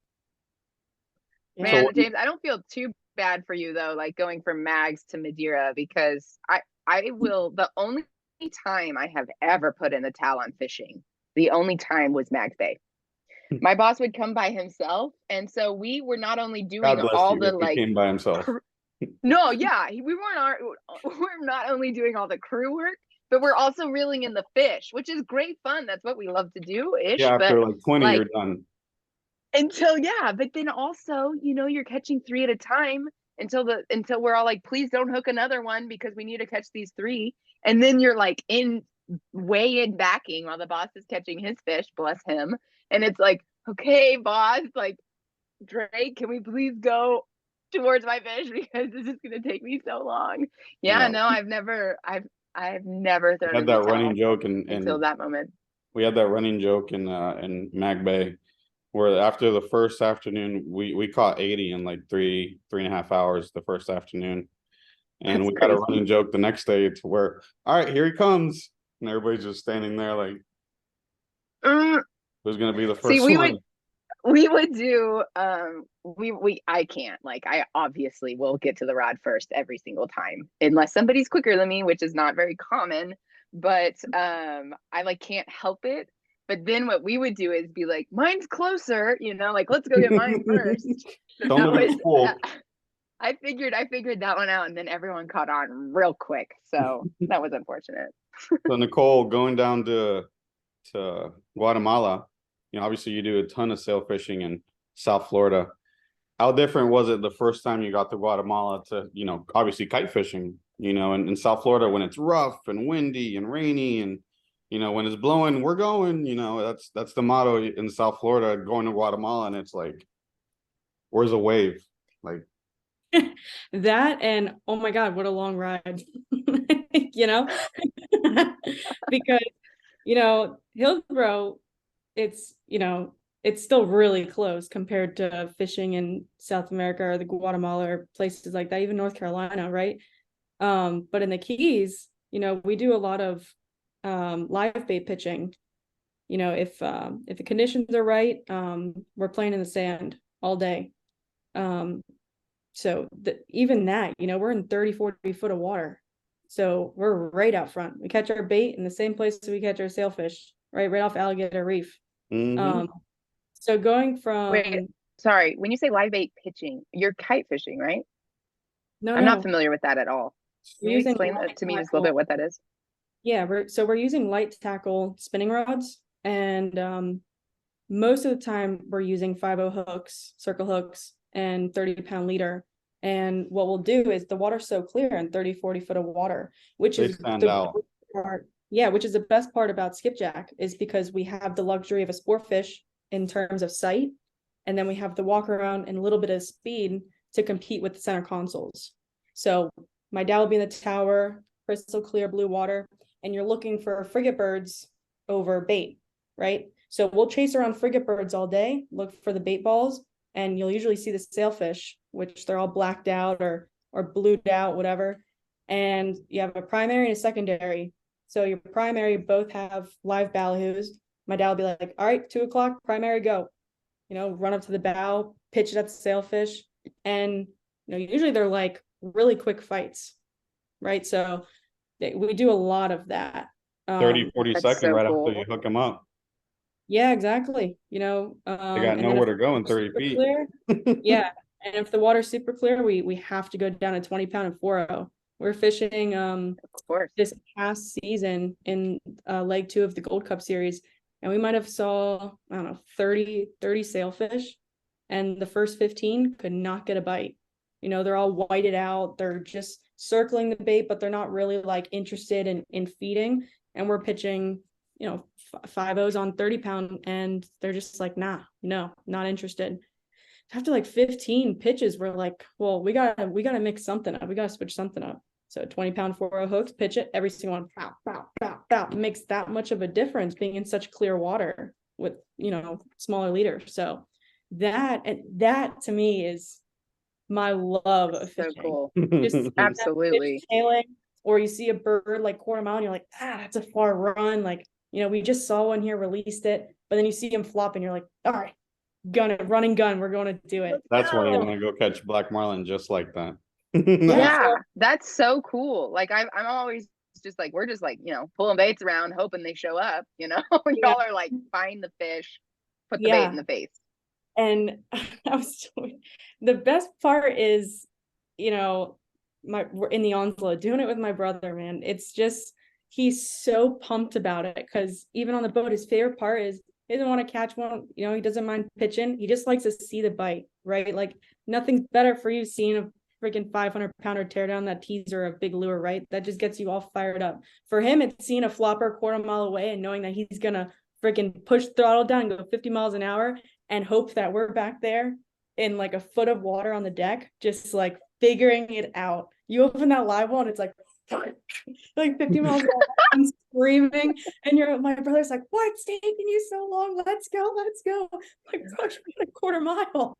Yeah. Man, So- James, I don't feel too bad for you though, like going from Mags to Madeira, because I will, the only time I have ever put in the towel on fishing, the only time was Mags Bay. My boss would come by himself, and so we were not only doing God bless all you the if he came by himself. No, yeah, we're not only doing all the crew work, but we're also reeling in the fish, which is great fun. That's what we love to do ish. Yeah, after but like 20, like, you're done. but then also, you know, you're catching 3 at a time until we're all like, please don't hook another one because we need to catch these 3. And then you're like way in backing while the boss is catching his fish, bless him. And it's like, okay, boss, like, Drake, can we please go towards my fish because this is going to take me so long. Yeah, no, I've never thrown Had in that the running towel joke until that moment. we had that running joke in Mag Bay where after the first afternoon we caught 80 in like 3.5 hours the first afternoon. And That's we had a crazy. running joke the next day to where, all right, here he comes. And everybody's just standing there like, who's going to be the first one? We would do I can't, like, I obviously will get to the rod first every single time unless somebody's quicker than me, which is not very common, but I like can't help it. But then what we would do is be like, mine's closer, you know, like, let's go get mine first. So Don't look at the pool. I figured that one out, and then everyone caught on real quick, so that was unfortunate. So Nicole, going down to Guatemala, you know, obviously you do a ton of sail fishing in South Florida. How different was it the first time you got to Guatemala to, you know, obviously kite fishing, you know, in South Florida when it's rough and windy and rainy and, you know, when it's blowing, we're going, you know, that's the motto in South Florida, going to Guatemala. And it's like, where's a wave? Like that, and oh my God, what a long ride. You know, because, you know, Hillsborough, it's, you know, it's still really close compared to fishing in South America or the Guatemala or places like that, even North Carolina, right? But in the Keys, you know, we do a lot of live bait pitching. You know, if the conditions are right, we're playing in the sand all day. So even that, you know, we're in 30-40 foot of water. So we're right out front. We catch our bait in the same place we catch our sailfish, right off Alligator Reef. So going from Wait, sorry, when you say live bait pitching, you're kite fishing, right? I'm not familiar with that at all. Can you explain that to me just a little bit what that is? Yeah, we're using light tackle spinning rods, and most of the time we're using 5/0 hooks, circle hooks, and 30-pound leader. And what we'll do is the water's so clear in 30-40 foot of water, which is the part. Yeah, which is the best part about skipjack, is because we have the luxury of a sport fish in terms of sight, and then we have the walk around and a little bit of speed to compete with the center consoles. So my dad will be in the tower, crystal clear blue water, and you're looking for frigate birds over bait, right? So we'll chase around frigate birds all day, look for the bait balls, and you'll usually see the sailfish, which they're all blacked out or blued out, whatever. And you have a primary and a secondary. So your primary both have live ballyhoos. My dad will be like, all right, 2 o'clock, primary, go. You know, run up to the bow, pitch it at the sailfish. And, you know, usually they're like really quick fights, right? So we do a lot of that. 30-40 seconds so right after you hook them up. Yeah, exactly. You know, they got nowhere to go in 30 feet. Clear, yeah. And if the water's super clear, we have to go down to 20-pound and 4/0. We're fishing Of course. this past season in leg 2 of the Gold Cup series, and we might have saw, I don't know, 30 sailfish, and the first 15 could not get a bite. You know, they're all whited out, they're just circling the bait, but they're not really like interested in feeding. And we're pitching, you know, 5-0s on 30-pound, and they're just like, nah, no, not interested. After like 15 pitches, we're like, well, we gotta mix something up. We gotta switch something up. So 20-pound 4-0 hooks, pitch it, every single one, pow, pow, pow, pow, makes that much of a difference being in such clear water with, you know, smaller leaders. So that to me is my love of So fishing. cool. Just Absolutely. sailing, or you see a bird like quarter mile and you're like, that's a far run. Like, you know, we just saw one here, released it, but then you see him flop and you're like, all right, run and gun, we're going to do it. That's why you want to go catch black marlin just like that. Yeah, that's so cool. Like I'm always just like, we're just like, you know, pulling baits around, hoping they show up, you know. Y'all are like, find the fish, put the bait in the face. And the best part is, you know, we're in the onslaught doing it with my brother, man. It's just, he's so pumped about it, because even on the boat, his favorite part is he doesn't want to catch one, you know, he doesn't mind pitching. He just likes to see the bite, right? Like nothing's better for you seeing a freaking 500-pounder tear down that teaser of big lure, right? That just gets you all fired up. For him, it's seeing a flopper quarter mile away and knowing that he's gonna freaking push throttle down and go 50 miles an hour and hope that we're back there in like a foot of water on the deck, just like figuring it out. You open that live well and it's like 50 miles an hour. I'm screaming, and my brother's like, what's taking you so long? Let's go. I'm like, gosh, we got a quarter mile.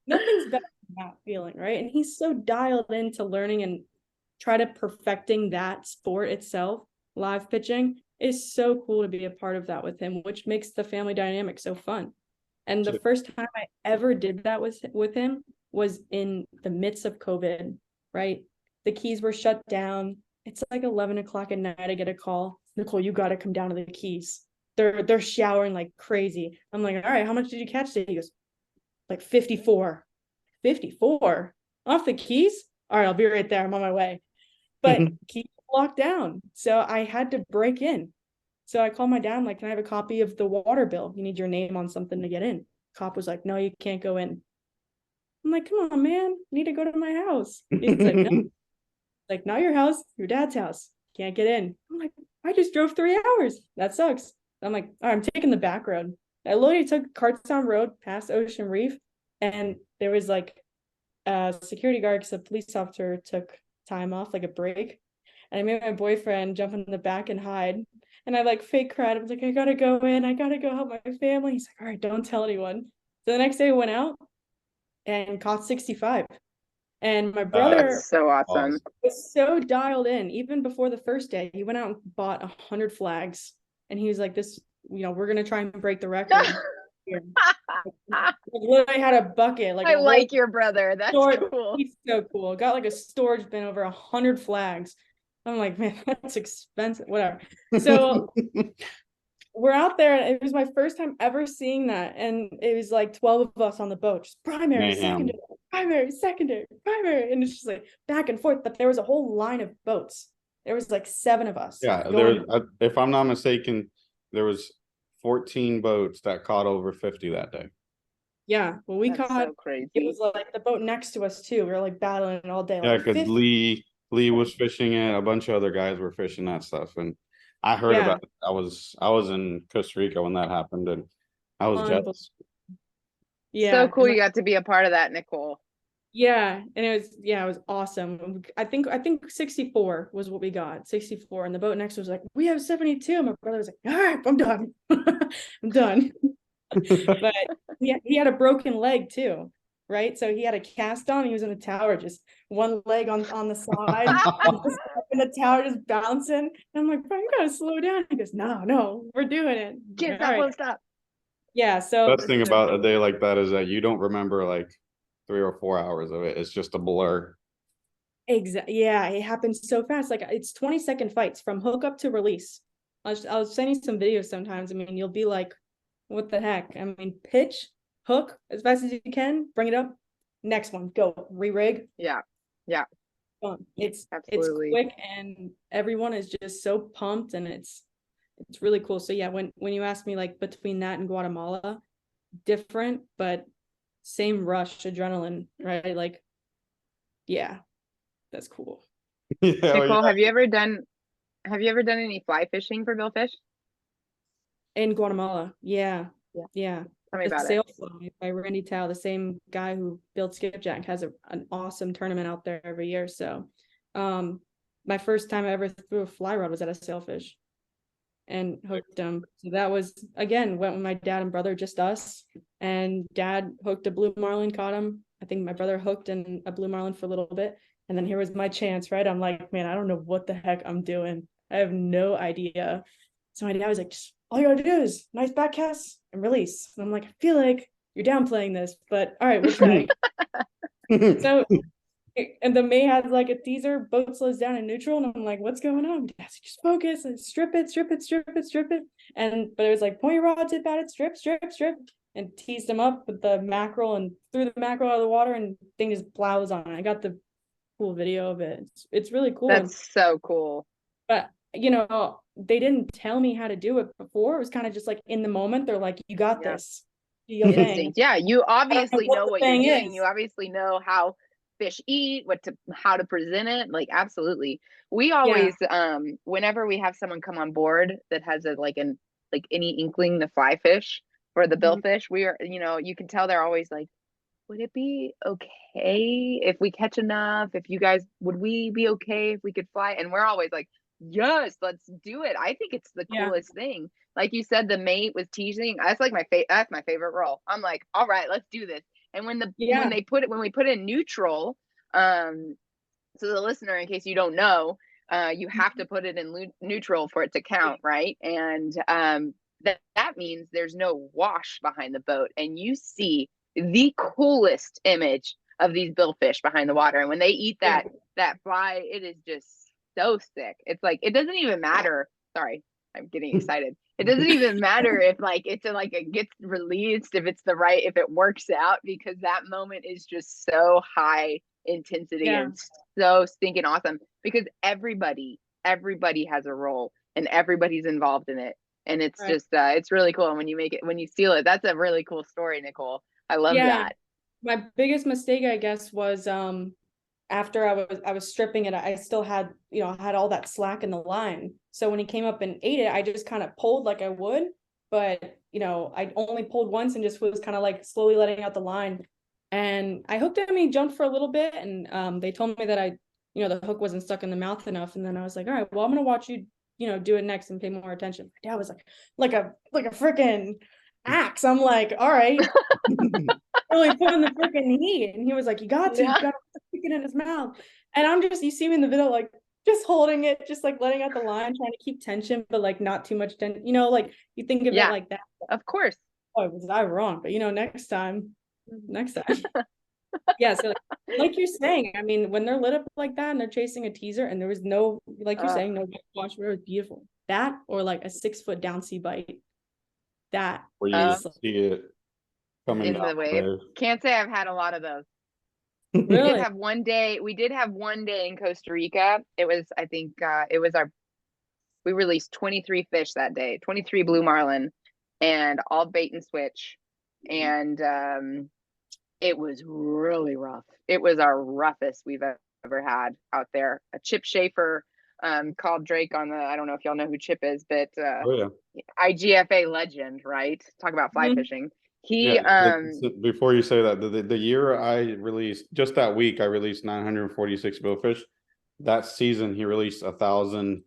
Nothing's better than that feeling, right? And he's so dialed into learning and try to perfecting that sport itself. Live pitching is so cool to be a part of that with him, which makes the family dynamic so fun. And the first time I ever did that with him was in the midst of COVID, right? The Keys were shut down. It's like 11 o'clock at night. I get a call, Nicole, you got to come down to the Keys. They're showering like crazy. I'm like, all right, how much did you catch today? He goes, like 54 off the Keys. All right, I'll be right there. I'm on my way. But Keys locked down, so I had to break in. So I called my dad. I'm like, can I have a copy of the water bill? You need your name on something to get in. Cop was like, no, you can't go in. I'm like, come on, man, I need to go to my house. He's like, no. Like, not your house, your dad's house. Can't get in. I'm like, I just drove 3 hours. That sucks. I'm like, all right, I'm taking the back road. I literally took Cartstown Road past Ocean Reef, and there was like a security guard because a police officer took time off, like a break. And I made my boyfriend jump in the back and hide. And I like fake cried. I was like, I gotta go in. I gotta go help my family. He's like, all right, don't tell anyone. So the next day I went out and caught 65. And my brother That's so awesome. was so dialed in. Even before the first day, he went out and bought 100 flags. And he was like, this, you know, we're going to try and break the record. Literally had a bucket. Like I like your brother. That's cool. He's so cool. Got like a storage bin over 100 flags. I'm like, man, that's expensive. Whatever. So we're out there, and it was my first time ever seeing that. And it was like 12 of us on the boat, just primary, secondary, primary, secondary, primary. And it's just like back and forth. But there was a whole line of boats. There was like 7 of us. Yeah, there. If I'm not mistaken, there was 14 boats that caught over 50 that day. Yeah, well, we That's caught. So crazy. It was like the boat next to us too. We were like battling all day. Yeah, like because Lee was fishing it. A bunch of other guys were fishing that stuff, and I heard about it. I was in Costa Rica when that happened, and I was jealous. Yeah, so cool. You got to be a part of that, Nicole. Yeah, and it was awesome. I think 64 was what we got, 64, and the boat next was like, we have 72. My brother was like, all right, I'm done. I'm done. But he had a broken leg too, right? So he had a cast on. He was in a tower, just one leg on the side, and the tower just bouncing. And I'm like, bro, you gotta slow down. He goes, no, we're doing it. Get that one stop. Yeah. So best thing about a day like that is that you don't remember like 3 or 4 hours of it. It's just a blur. Exactly. Yeah, it happens so fast. Like it's 20-second fights from hook up to release. I'll send you some videos sometimes. I mean, you'll be like, what the heck? I mean, pitch, hook as fast as you can, bring it up. Next one, go, re-rig. Yeah. Yeah. fun. It's Absolutely. quick and everyone is just so pumped, and it's really cool. So yeah, when you ask me like between that and Guatemala, different but same rush adrenaline, right? Like, yeah, that's cool. Nicole, have you ever done any fly fishing for billfish? In Guatemala, yeah. Tell me The about it. Sail Fly by Randy Tao, the same guy who built Skipjack, has an awesome tournament out there every year. So my first time I ever threw a fly rod was at a sailfish and hooked him. So that was, again, went with my dad and brother, just us. And dad hooked a blue marlin, caught him. I think my brother hooked in a blue marlin for a little bit. And then here was my chance, right? I'm like, man, I don't know what the heck I'm doing. I have no idea. So my dad was like, just, all you gotta do is nice back cast and release. And I'm like, I feel like you're downplaying this, but all right, we'll try. So, and the May has like a teaser, boat slows down in neutral, and I'm like, what's going on? Dad's like, just focus and strip it. But it was like, point your rod tip at it, strip, and teased him up with the mackerel and threw the mackerel out of the water, and thing just plows on it. I got the cool video of it. It's really cool. That's so cool. But they didn't tell me how to do it before. It was kind of just like in the moment. They're like, you got this. Instinct. Yeah, you obviously know what you're doing. Is. You obviously know how fish eat, how to present it. Like, absolutely. We always, whenever we have someone come on board that has any inkling to fly fish for the billfish, we are, you can tell they're always like, would it be okay if we catch enough? Would we be okay if we could fly? And we're always like, yes, let's do it. I think it's the coolest thing. Like you said, the mate was teasing. That's like that's my favorite role. I'm like, all right, let's do this. And when we put in neutral, so the listener, in case you don't know, you have to put it in neutral for it to count, right? And that means there's no wash behind the boat, and you see the coolest image of these billfish behind the water. And when they eat that fly, it is just so sick. It's like, it doesn't even matter. Sorry, I'm getting excited. It doesn't even matter if it gets released, if it works out, because that moment is just so high intensity and so stinking awesome, because everybody has a role and everybody's involved in it. And it's just, it's really cool. And when you seal it, that's a really cool story, Nicole. I love that. My biggest mistake, I guess, was after I was stripping it, I still had, had all that slack in the line. So when he came up and ate it, I just kind of pulled like I would, but I only pulled once and just was kind of like slowly letting out the line. And I hooked him, he jumped for a little bit, and they told me that the hook wasn't stuck in the mouth enough. And then I was like, all right, well, I'm gonna watch you, do it next and pay more attention. My dad was like a freaking axe. I'm like, all right. Really putting the freaking heat, and he was like, you got to stick it in his mouth. And I'm just, you see me in the video, like just holding it, just like letting out the line, trying to keep tension, but like not too much tension, like you think of it like that. Of course. Oh, was I wrong? But next time. Yeah, so like you're saying, I mean, when they're lit up like that and they're chasing a teaser and there was no, like you're saying, no wash, where it was beautiful. That, or like a 6-foot down sea bite. That where you see it coming into the wave. Can't say I've had a lot of those. Really? We did have one day in Costa Rica. It was, I think, we released 23 fish that day, 23 blue marlin, and all bait and switch. And it was really rough. It was our roughest we've ever had out there. A Chip Schaefer called Drake on I don't know if y'all know who Chip is, but IGFA legend, right? Talk about fly fishing. He before you say that, the year I released, just that week I released 946 billfish. That season he released 1,000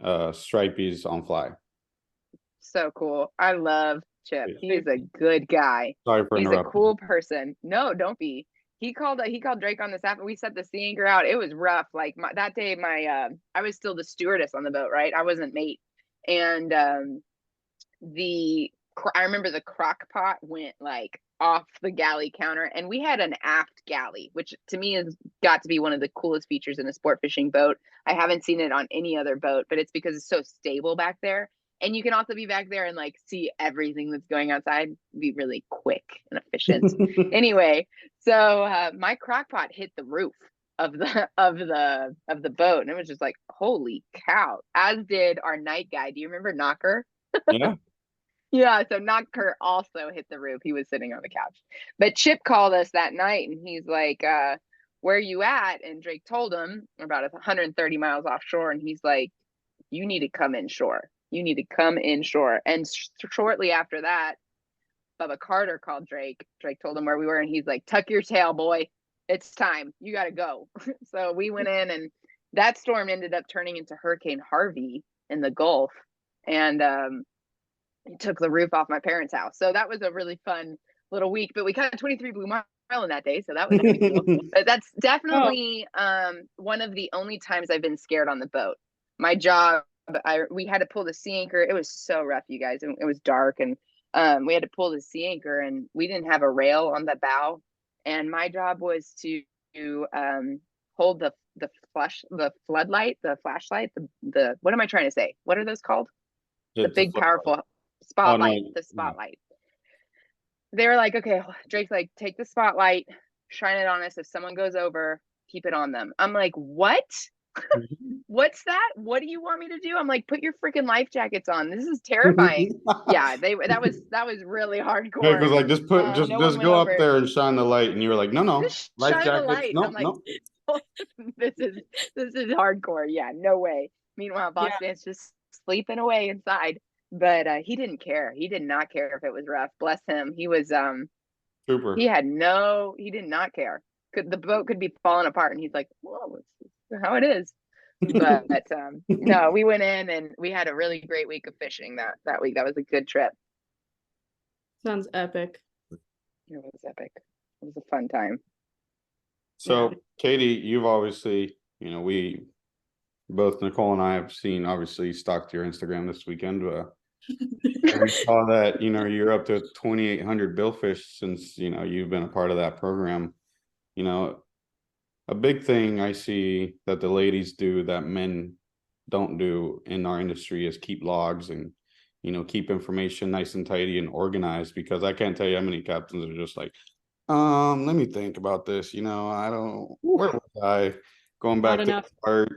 stripies on fly. So cool. I love Chip. He's a good guy. Sorry for He's interrupting. a cool person. No, don't be. He called Drake on this app, and we set the sea anchor out. It was rough. Like that day, I was still the stewardess on the boat, right? I wasn't mate. And I remember the crock pot went like off the galley counter, and we had an aft galley, which to me has got to be one of the coolest features in a sport fishing boat. I haven't seen it on any other boat, but it's because it's so stable back there. And you can also be back there and like see everything that's going outside, be really quick and efficient. Anyway, so my crock pot hit the roof, the boat, and it was just like, holy cow. As did our night guy. Do you remember Knocker? Yeah. Yeah, so Knocker also hit the roof. He was sitting on the couch. But Chip called us that night, and he's like, where are you at? And Drake told him about 130 miles offshore, and he's like, you need to come inshore. You need to come inshore. And shortly after that, Bubba Carter called Drake. Drake told him where we were, and he's like, tuck your tail, boy. It's time. You got to go. So we went in, and that storm ended up turning into Hurricane Harvey in the Gulf. And it took the roof off my parents' house. So that was a really fun little week. But we caught 23 blue marlin that day. So that was pretty cool. But that's definitely one of the only times I've been scared on the boat. My job, we had to pull the sea anchor. It was so rough, you guys. It was dark, and we had to pull the sea anchor, and we didn't have a rail on the bow. And my job was to hold the floodlight, the flashlight, the what am I trying to say? What are those called? The big, powerful spotlight, the spotlight. They were like, okay, Drake's like, take the spotlight, shine it on us. If someone goes over, keep it on them. I'm like, what? What's that? What do you want me to do? I'm like, put your freaking life jackets on. This is terrifying. Yeah, that was really hardcore. Drake was like, just go up there and shine the light. And you were like, no, life jackets. No, like, no. this is hardcore. Yeah, no way. Meanwhile, Boss Man's just sleeping away inside. But he didn't care. He did not care if it was rough. Bless him. He was super. He did not care. The boat could be falling apart, and he's like, whoa, it's how it is. But no, we went in, and we had a really great week of fishing that week. That was a good trip. Sounds epic. It was epic. It was a fun time. So, Katie, you've obviously, we both, Nicole and I, have obviously stalked your Instagram this weekend. We saw that, you're up to 2,800 billfish since, you've been a part of that program. A big thing I see that the ladies do that men don't do in our industry is keep logs and, keep information nice and tidy and organized, because I can't tell you how many captains are just like, let me think about this. Where was I going back to the start?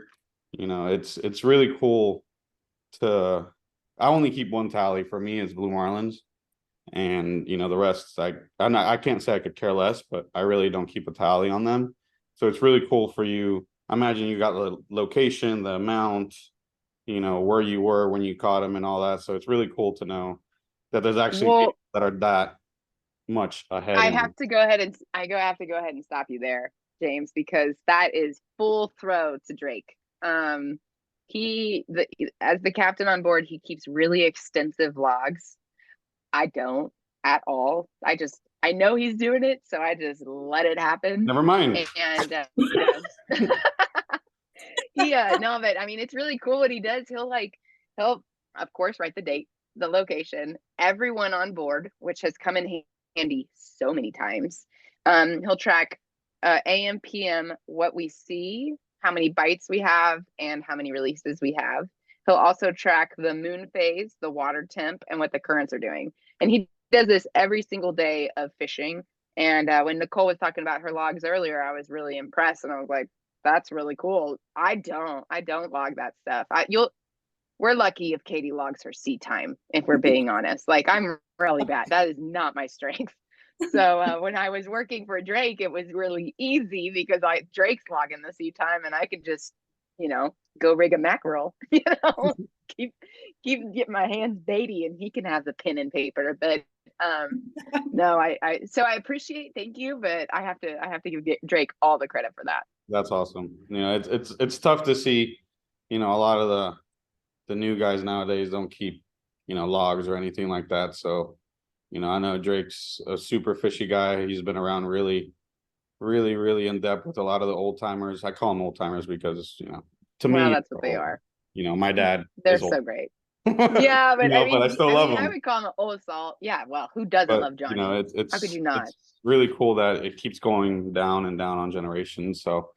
It's really cool I only keep one tally. For me, it's blue marlins, and the rest I can't say I could care less, but I really don't keep a tally on them. So it's really cool for you. I imagine you got the location, the amount, where you were when you caught them and all that. So it's really cool to know that there's actually people that are that much ahead. I have to go ahead and stop you there, James, because that is full throw to Drake. As the captain on board, he keeps really extensive logs. I don't at all. I know he's doing it, so I just let it happen. Never mind. And no, but I mean, it's really cool what he does. He'll of course write the date, the location, everyone on board, which has come in handy so many times. He'll track AM, PM, what we see, how many bites we have, and how many releases we have. He'll also track the moon phase, the water temp, and what the currents are doing. And he does this every single day of fishing. And when Nicole was talking about her logs earlier, I was really impressed, and I was like, that's really cool. I don't log that stuff. We're lucky if Katie logs her sea time, if we're being honest. Like, I'm really bad. That is not my strength. So when I was working for Drake, it was really easy because Drake's logging the sea time, and I could just, go rig a mackerel, keep getting my hands baity, and he can have the pen and paper. But no, I appreciate, thank you, but I have to give Drake all the credit for that. That's awesome. It's tough to see, a lot of the new guys nowadays don't keep, logs or anything like that. So, I know Drake's a super fishy guy. He's been around really, really, really in depth with a lot of the old timers. I call them old timers because, to me, that's what they are. My dad. They're so great. Yeah, but but I still love them. I would call them old salt. Yeah, well, who doesn't love Johnny? It's how could you not? It's really cool that it keeps going down and down on generations. So,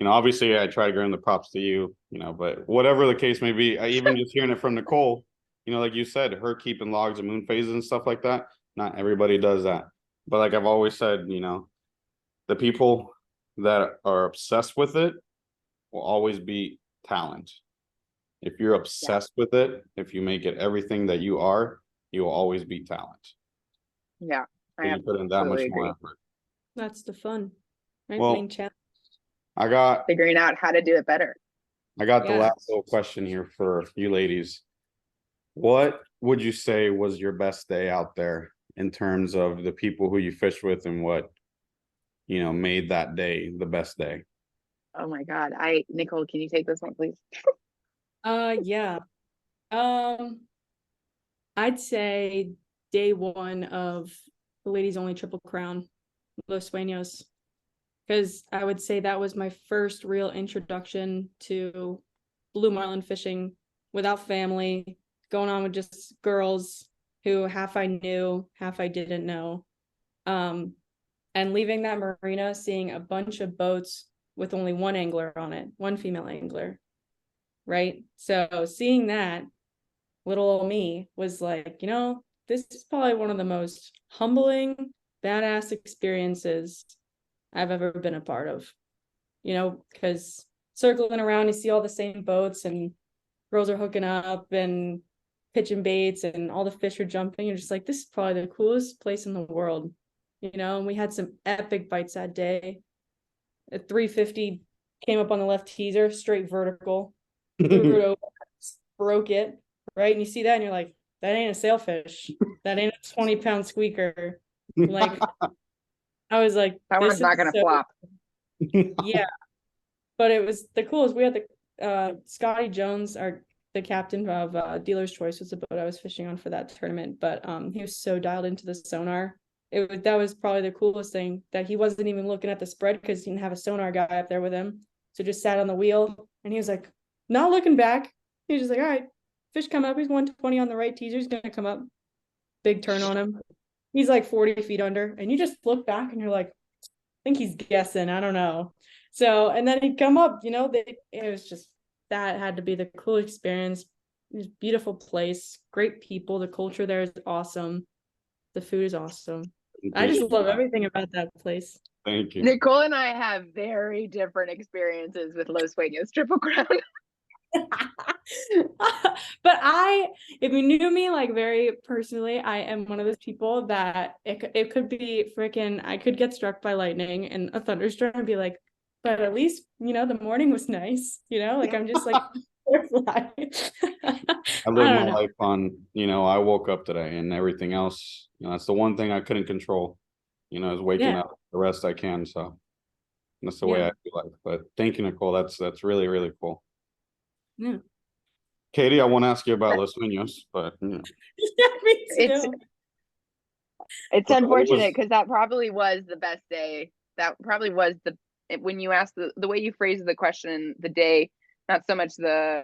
obviously I try to give the props to you, but whatever the case may be, I even just hearing it from Nicole, like you said, her keeping logs of moon phases and stuff like that. Not everybody does that. But like I've always said, the people that are obsessed with it will always be talent. If you're obsessed with it, if you make it everything that you are, you will always be talent. Yeah, So you put in that much more effort. That's the fun. Right? Well, Main challenge. I got figuring out how to do it better. the last little question here for you ladies. What would you say was your best day out there in terms of the people who you fish with and what, made that day the best day? Oh my God. Nicole, can you take this one, please? Yeah. I'd say day one of the ladies only Triple Crown, Los Sueños, because I would say that was my first real introduction to blue marlin fishing without family, going on with just girls who half I knew, half I didn't know. And leaving that marina, seeing a bunch of boats with only one angler on it, one female angler, right? So seeing that, little old me was like, this is probably one of the most humbling, badass experiences I've ever been a part of, because circling around, you see all the same boats and girls are hooking up and pitching baits and all the fish are jumping. You're just like, this is probably the coolest place in the world, and we had some epic bites that day. At 350 came up on the left teaser, straight vertical, threw it over, broke it, right? And you see that and you're like, that ain't a sailfish. That ain't a 20-pound squeaker. Like, I was like, that one's not gonna flop. Yeah. But it was the coolest. We had the Scotty Jones, the captain of Dealer's Choice, was the boat I was fishing on for that tournament. But he was so dialed into the sonar. That was probably the coolest thing, that he wasn't even looking at the spread because he didn't have a sonar guy up there with him. So just sat on the wheel and he was like, not looking back. He was just like, all right, fish come up. He's 120 on the right teaser. He's going to come up. Big turn on him. He's like 40 feet under. And you just look back and you're like, I think he's guessing. I don't know. So, and then he'd come up, it was just, that had to be the cool experience. It was a beautiful place, great people. The culture there is awesome. The food is awesome. I just love everything about that place. Thank you. Nicole and I have very different experiences with Los Sueños Triple Crown. But if you knew me like very personally, I am one of those people that it could be freaking, I could get struck by lightning and a thunderstorm and be like, but at least, the morning was nice, like I'm just like, I live my life on, I woke up today and everything else, that's the one thing I couldn't control, is waking up. The rest I can. So that's the way I feel like. But thank you, Nicole. That's really, really cool. Yeah. Katie, I want to ask you about Los Sueños, but Yeah, me too. It's unfortunate because that probably was the best day. That probably was when you asked the way you phrased the question, the day, not so much the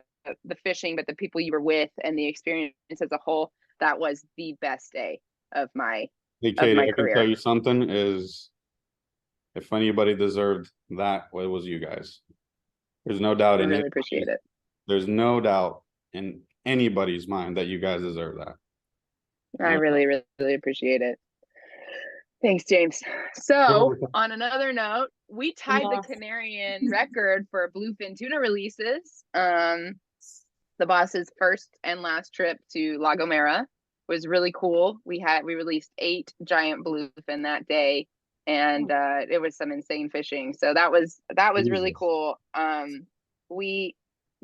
fishing, but the people you were with and the experience as a whole, that was the best day of my Hey, Katie, my I career. can tell you something is, if anybody deserved that, well, it was you guys. There's no doubt I really appreciate it. There's no doubt in anybody's mind that you guys deserve that. I really, really appreciate it. Thanks, James. So on another note, we tied the Canarian record for bluefin tuna releases. The boss's first and last trip to La Gomera was really cool. We released 8 giant bluefin that day, and it was some insane fishing. So that was really cool.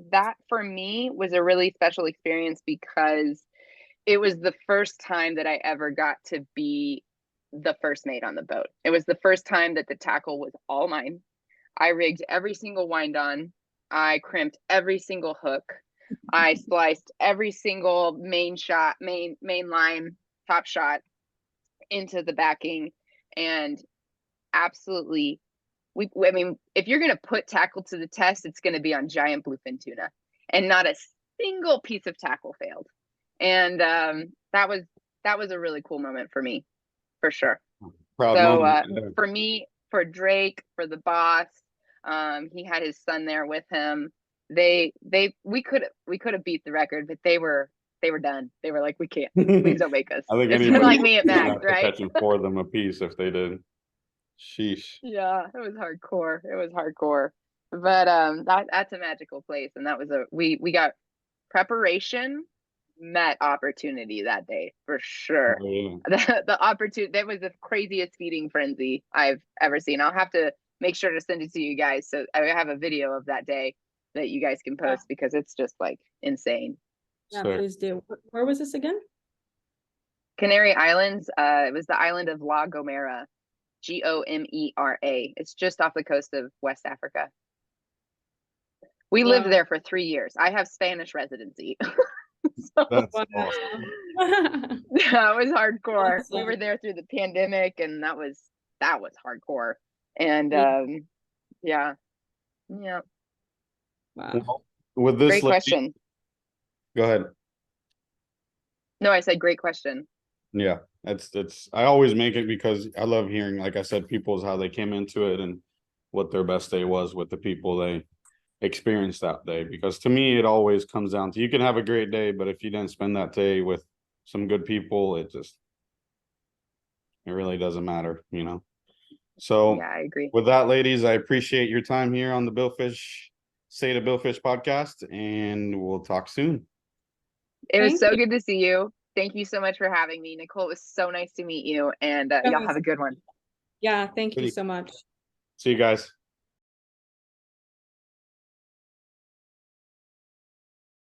That for me was a really special experience because it was the first time that I ever got to be the first mate on the boat. It was the first time that the tackle was all mine. I rigged every single wind on. I crimped every single hook. I spliced every single main line, top shot into the backing, and absolutely, I mean, if you're going to put tackle to the test, it's going to be on giant bluefin tuna, and not a single piece of tackle failed. And that was a really cool moment for me, for sure. Proud moment. For me, for Drake, for the boss, he had his son there with him. We could have beat the record, but they were done. They were like, we can't. Please don't make us. I think it's kind of like me at Max, right? Catching 4 of them a piece if they did. Sheesh. Yeah, it was hardcore. It was hardcore. But that's a magical place. And that was we got preparation met opportunity that day for sure. Oh, yeah. The opportunity, that was the craziest feeding frenzy I've ever seen. I'll have to make sure to send it to you guys. So I have a video of that day that you guys can post because it's just like insane. Yeah, Sick. please do. Where was this again? Canary Islands. It was the island of La Gomera, Gomera. It's just off the coast of West Africa. We lived there for 3 years. I have Spanish residency. So, That's Wow. awesome. that was hardcore. We Awesome. were there through the pandemic, and that was hardcore. And Yeah. yeah. Wow. Well, with this, Great question. Go ahead. No, I said great question. Yeah, it's I always make it because I love hearing, like I said, people's how they came into it and what their best day was with the people they experienced that day. Because to me, it always comes down to, you can have a great day, but if you didn't spend that day with some good people, it really doesn't matter, you know. So Yeah, I agree. with that, ladies, I appreciate your time here on the State of Billfish podcast, and we'll talk soon. It was Thank so you. good to see you. Thank you so much for having me, Nicole. It was so nice to meet you, and y'all have a good one. Yeah, thank you Really. so much. See you guys.